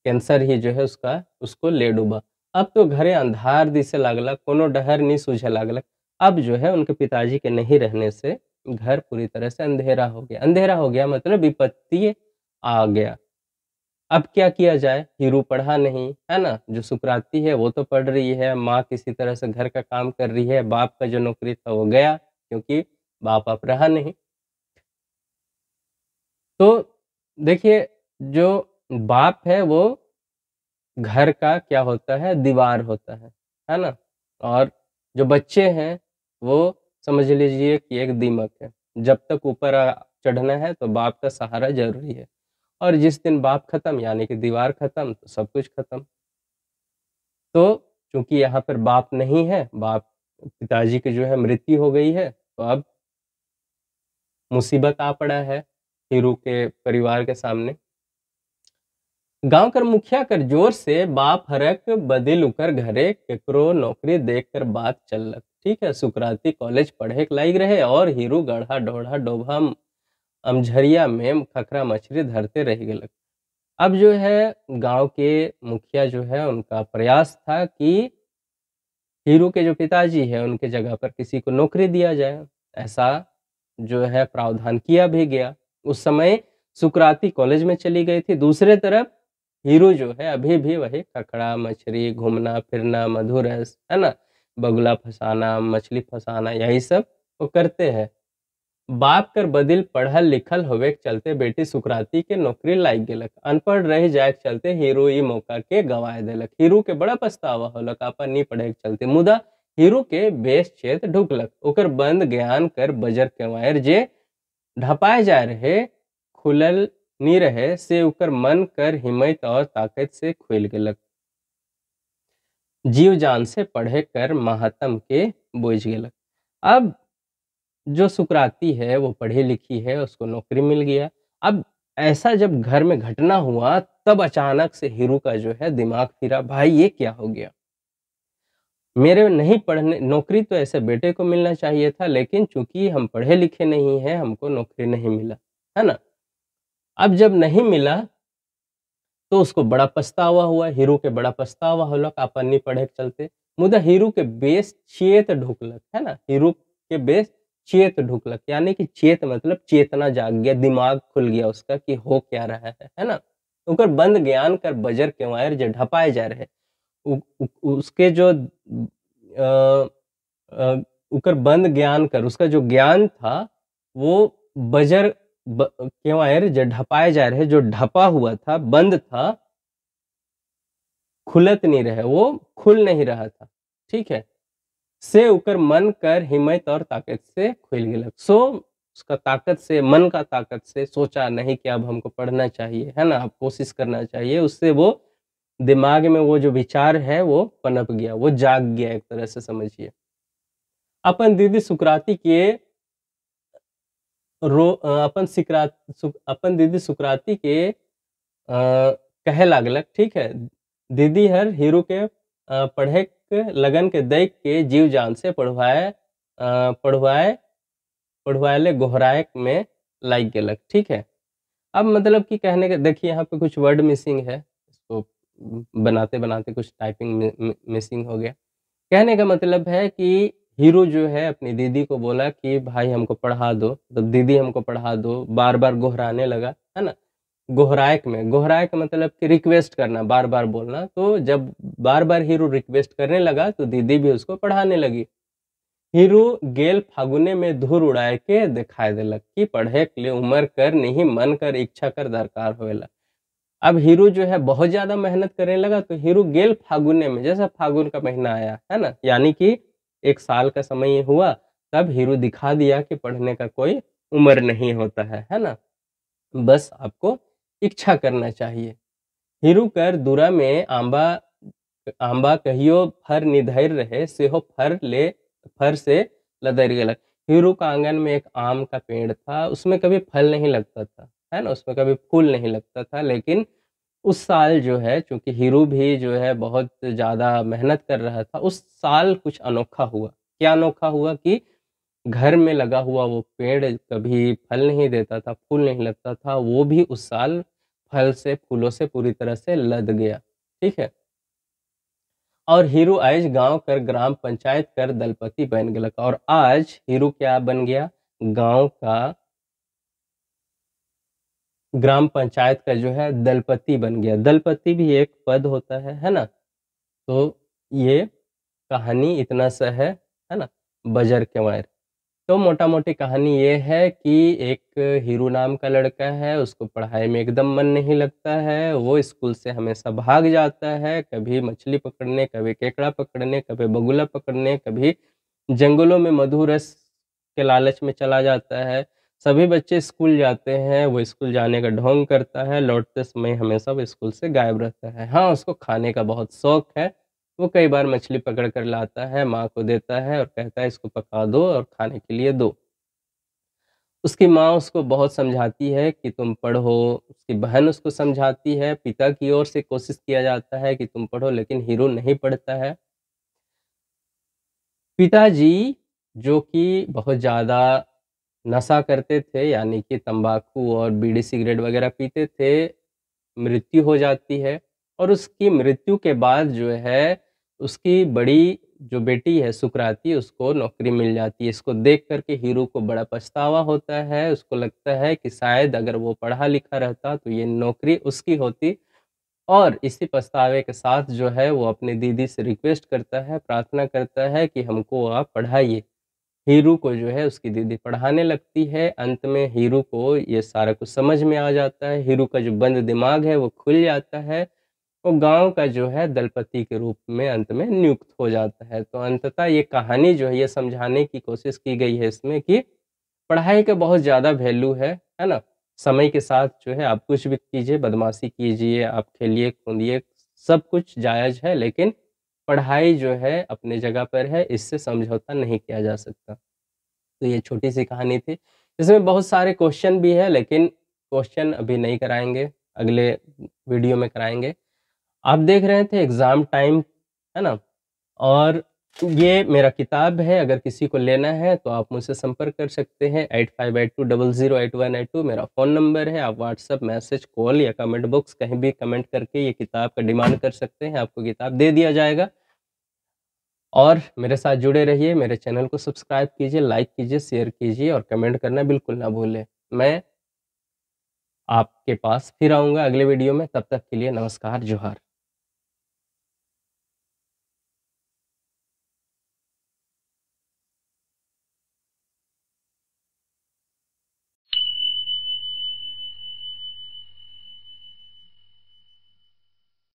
कैंसर ही जो है उसको ले डूबा। अब तो घरे अंधार दिसे लागलक, कोनो डहर नहीं सूझे लागलक। अब जो है उनके पिताजी के नहीं रहने से घर पूरी तरह से अंधेरा हो गया। अंधेरा हो गया मतलब विपत्ति आ गया। अब क्या किया जाए? हीरू पढ़ा नहीं, है ना? जो सुकराती है वो तो पढ़ रही है, माँ किसी तरह से घर का काम कर रही है, बाप का जो नौकरी था वो गया, क्योंकि बाप अब रहा नहीं। तो देखिए, जो बाप है वो घर का क्या होता है? दीवार होता है ना? और जो बच्चे हैं वो समझ लीजिए कि एक दीमक है। जब तक ऊपर चढ़ना है तो बाप का सहारा ज़रूरी है, और जिस दिन बाप खत्म यानी कि दीवार खत्म तो सब कुछ खत्म। तो चूँकि यहाँ पर बाप नहीं है, बाप पिताजी की जो है मृत्यु हो गई है, तो अब मुसीबत आ पड़ा है हीरू के परिवार के सामने। गाँव कर मुखिया कर जोर से बाप हरक बदिल उकर घरे केकरो नौकरी देख कर बात चललक। ठीक है, सुकराती कॉलेज पढ़े के लायक रहे और हीरू गढ़ा डोढ़ा डोभा अमझरिया में खखरा मछली धरते रह गेलक। अब जो है गांव के मुखिया जो है उनका प्रयास था कि हीरू के जो पिताजी है उनके जगह पर किसी को नौकरी दिया जाए। ऐसा जो है प्रावधान किया भी गया। उस समय सुकराती कॉलेज में चली गई थी। दूसरे तरफ हीरू जो है अभी भी वही खखड़ा मछली घूमना फिरना मधुरस, है ना? बगुला फंसाना मछली फंसाना यही सब वो करते हैं। बाप कर बदिल पढ़ल लिखल होवे के चलते बेटी सुकराती के नौकरी लाग गेलक। अनपढ़ रह जाए के चलते हीरू ई मौका के गंवाए देलक। हीरू के बड़ा पछतावा होलक अपन नहीं पढ़े के चलते। मुदा हीरू के बेस चेत ढुकलक। ओकर बंद ज्ञान कर बजर केवायर जे ढपाए जाए रहे खुलल नी रहे से ओकर मन कर हिम्मत और ताकत से खुल गेलक। जीव जान से पढ़े कर महात्म के बोझ गेलक। अब जो सुकराती है वो पढ़ी लिखी है, उसको नौकरी मिल गया। अब ऐसा जब घर में घटना हुआ तब अचानक से हीरू का जो है दिमाग फिरा, भाई ये क्या हो गया? मेरे नहीं पढ़ने नौकरी तो ऐसे बेटे को मिलना चाहिए था, लेकिन चूंकि हम पढ़े लिखे नहीं हैं हमको नौकरी नहीं मिला, है ना? अब जब नहीं मिला तो उसको बड़ा पछतावा हुआ। हीरू के बड़ा पछतावा होलक अपन नहीं पढ़े के चलते। मुदा हीरू के बेस चेत ढुकलक, है ना? हीरू के बेस चेत ढुकलक यानी कि चेत मतलब चेतना जाग गया, दिमाग खुल गया उसका कि हो क्या रहा है ना? ओकर बंद ज्ञान कर बजर केवायर जे ढपाए जा रहे उसके जो ओकर बंद ज्ञान कर उसका जो ज्ञान था वो बजर केवायर जो ढपाए जा रहे, जो ढपा हुआ था, बंद था, खुलत नहीं रहे, वो खुल नहीं रहा था। ठीक है, से ओकर मन कर हिम्मत और ताकत से खुल गेलक। सो उसका ताकत से, मन का ताकत से सोचा नहीं कि अब हमको पढ़ना चाहिए, है ना? अब कोशिश करना चाहिए। उससे वो दिमाग में वो जो विचार है वो पनप गया, वो जाग गया एक तरह से समझिए। अपन दीदी सुकराती के अपन दीदी सुकराती के कहे लागलक। ठीक है, दीदी हर हीरू के पढ़े के लगन के देख के जीव जान से पढ़वाए गोहराए में लाग गेलक। ठीक है, अब मतलब कि कहने के देखिए यहाँ पे कुछ वर्ड मिसिंग है, इसको बनाते बनाते कुछ टाइपिंग मिसिंग हो गया। कहने का मतलब है कि हीरो जो है अपनी दीदी को बोला कि भाई हमको पढ़ा दो, तो दीदी हमको पढ़ा दो, बार बार गोहराने लगा, है ना? गोहराए का मतलब कि रिक्वेस्ट करना, बार बार बोलना। तो जब बार बार हीरो रिक्वेस्ट करने लगा तो दीदी भी उसको पढ़ाने लगी। हीरू गेल फागुने में धूर उड़ाए के दिखाई देलक कि पढ़े के लिए उम्र कर नहीं मन कर इच्छा कर दरकार होएला। अब हीरू जो है बहुत ज्यादा मेहनत करने लगा तो हीरू गेल फागुने में, जैसा फागुन का महीना आया, है ना? यानी कि एक साल का समय हुआ, तब हीरू दिखा दिया कि पढ़ने का कोई उम्र नहीं होता है ना? बस आपको इच्छा करना चाहिए। हीरू कर दूरा में आंबा आंबा कहियो फर निधर रहे सेहो फर से लदर गेलक। हीरू का आंगन में एक आम का पेड़ था, उसमें कभी फल नहीं लगता था, है ना? उसमें कभी फूल नहीं लगता था, लेकिन उस साल जो है चूंकि हीरू भी जो है बहुत ज़्यादा मेहनत कर रहा था, उस साल कुछ अनोखा हुआ। क्या अनोखा हुआ कि घर में लगा हुआ वो पेड़ कभी फल नहीं देता था, फूल नहीं लगता था, वो भी उस साल फल से, फूलों से पूरी तरह से लद गया। ठीक है? और हीरू आइज गांव कर ग्राम पंचायत कर दलपति बन गलक। और आज हीरू क्या बन गया? गांव का ग्राम पंचायत का जो है दलपति बन गया। दलपति भी एक पद होता है ना? तो ये कहानी इतना सा है ना? बजर के मायर। तो मोटा-मोटी कहानी ये है कि एक हीरू नाम का लड़का है, उसको पढ़ाई में एकदम मन नहीं लगता है, वो स्कूल से हमेशा भाग जाता है, कभी मछली पकड़ने, कभी केकड़ा पकड़ने, कभी बगुला पकड़ने, कभी जंगलों में मधु रस के लालच में चला जाता है। सभी बच्चे स्कूल जाते हैं, वो स्कूल जाने का ढोंग करता है, लौटते समय हमेशा वो स्कूल से गायब रहता है। हाँ, उसको खाने का बहुत शौक है, वो कई बार मछली पकड़ कर लाता है, माँ को देता है और कहता है इसको पका दो और खाने के लिए दो। उसकी माँ उसको बहुत समझाती है कि तुम पढ़ो, उसकी बहन उसको समझाती है, पिता की ओर से कोशिश किया जाता है कि तुम पढ़ो, लेकिन हीरू नहीं पढ़ता है। पिताजी जो कि बहुत ज़्यादा नशा करते थे, यानी कि तंबाकू और बीड़ी सिगरेट वगैरह पीते थे, मृत्यु हो जाती है और उसकी मृत्यु के बाद जो है, उसकी बड़ी जो बेटी है सुकराती, उसको नौकरी मिल जाती है। इसको देख कर के हीरू को बड़ा पछतावा होता है, उसको लगता है कि शायद अगर वो पढ़ा-लिखा रहता तो ये नौकरी उसकी होती। और इसी पछतावे के साथ जो है वो अपनी दीदी से रिक्वेस्ट करता है, प्रार्थना करता है कि हमको आप पढ़ाइए। हीरू को जो है उसकी दीदी पढ़ाने लगती है। अंत में हीरू को ये सारा कुछ समझ में आ जाता है। हीरू का जो बंद दिमाग है वो खुल जाता है। वो गाँव का जो है दलपति के रूप में अंत में नियुक्त हो जाता है। तो अंततः ये कहानी जो है ये समझाने की कोशिश की गई है इसमें कि पढ़ाई का बहुत ज़्यादा वैल्यू है ना? समय के साथ जो है आप कुछ भी कीजिए, बदमाशी कीजिए, आप खेलिए, कूदिए, सब कुछ जायज़ है, लेकिन पढ़ाई जो है अपनी जगह पर है, इससे समझौता नहीं किया जा सकता। तो ये छोटी-सी कहानी थी। इसमें बहुत सारे क्वेश्चन भी हैं, लेकिन क्वेश्चन अभी नहीं कराएँगे, अगले वीडियो में कराएँगे। आप देख रहे थे एग्ज़ाम टाइम, है ना? और ये मेरा किताब है, अगर किसी को लेना है तो आप मुझसे संपर्क कर सकते हैं 8582008182 मेरा फ़ोन नंबर है। आप व्हाट्सएप, मैसेज, कॉल या कमेंट बॉक्स कहीं भी कमेंट करके ये किताब का डिमांड कर सकते हैं, आपको किताब दे दिया जाएगा। और मेरे साथ जुड़े रहिए, मेरे चैनल को सब्सक्राइब कीजिए, लाइक कीजिए, शेयर कीजिए और कमेंट करना बिल्कुल ना भूलें। मैं आपके पास फिर आऊँगा अगले वीडियो में, तब तक के लिए नमस्कार, जोहार।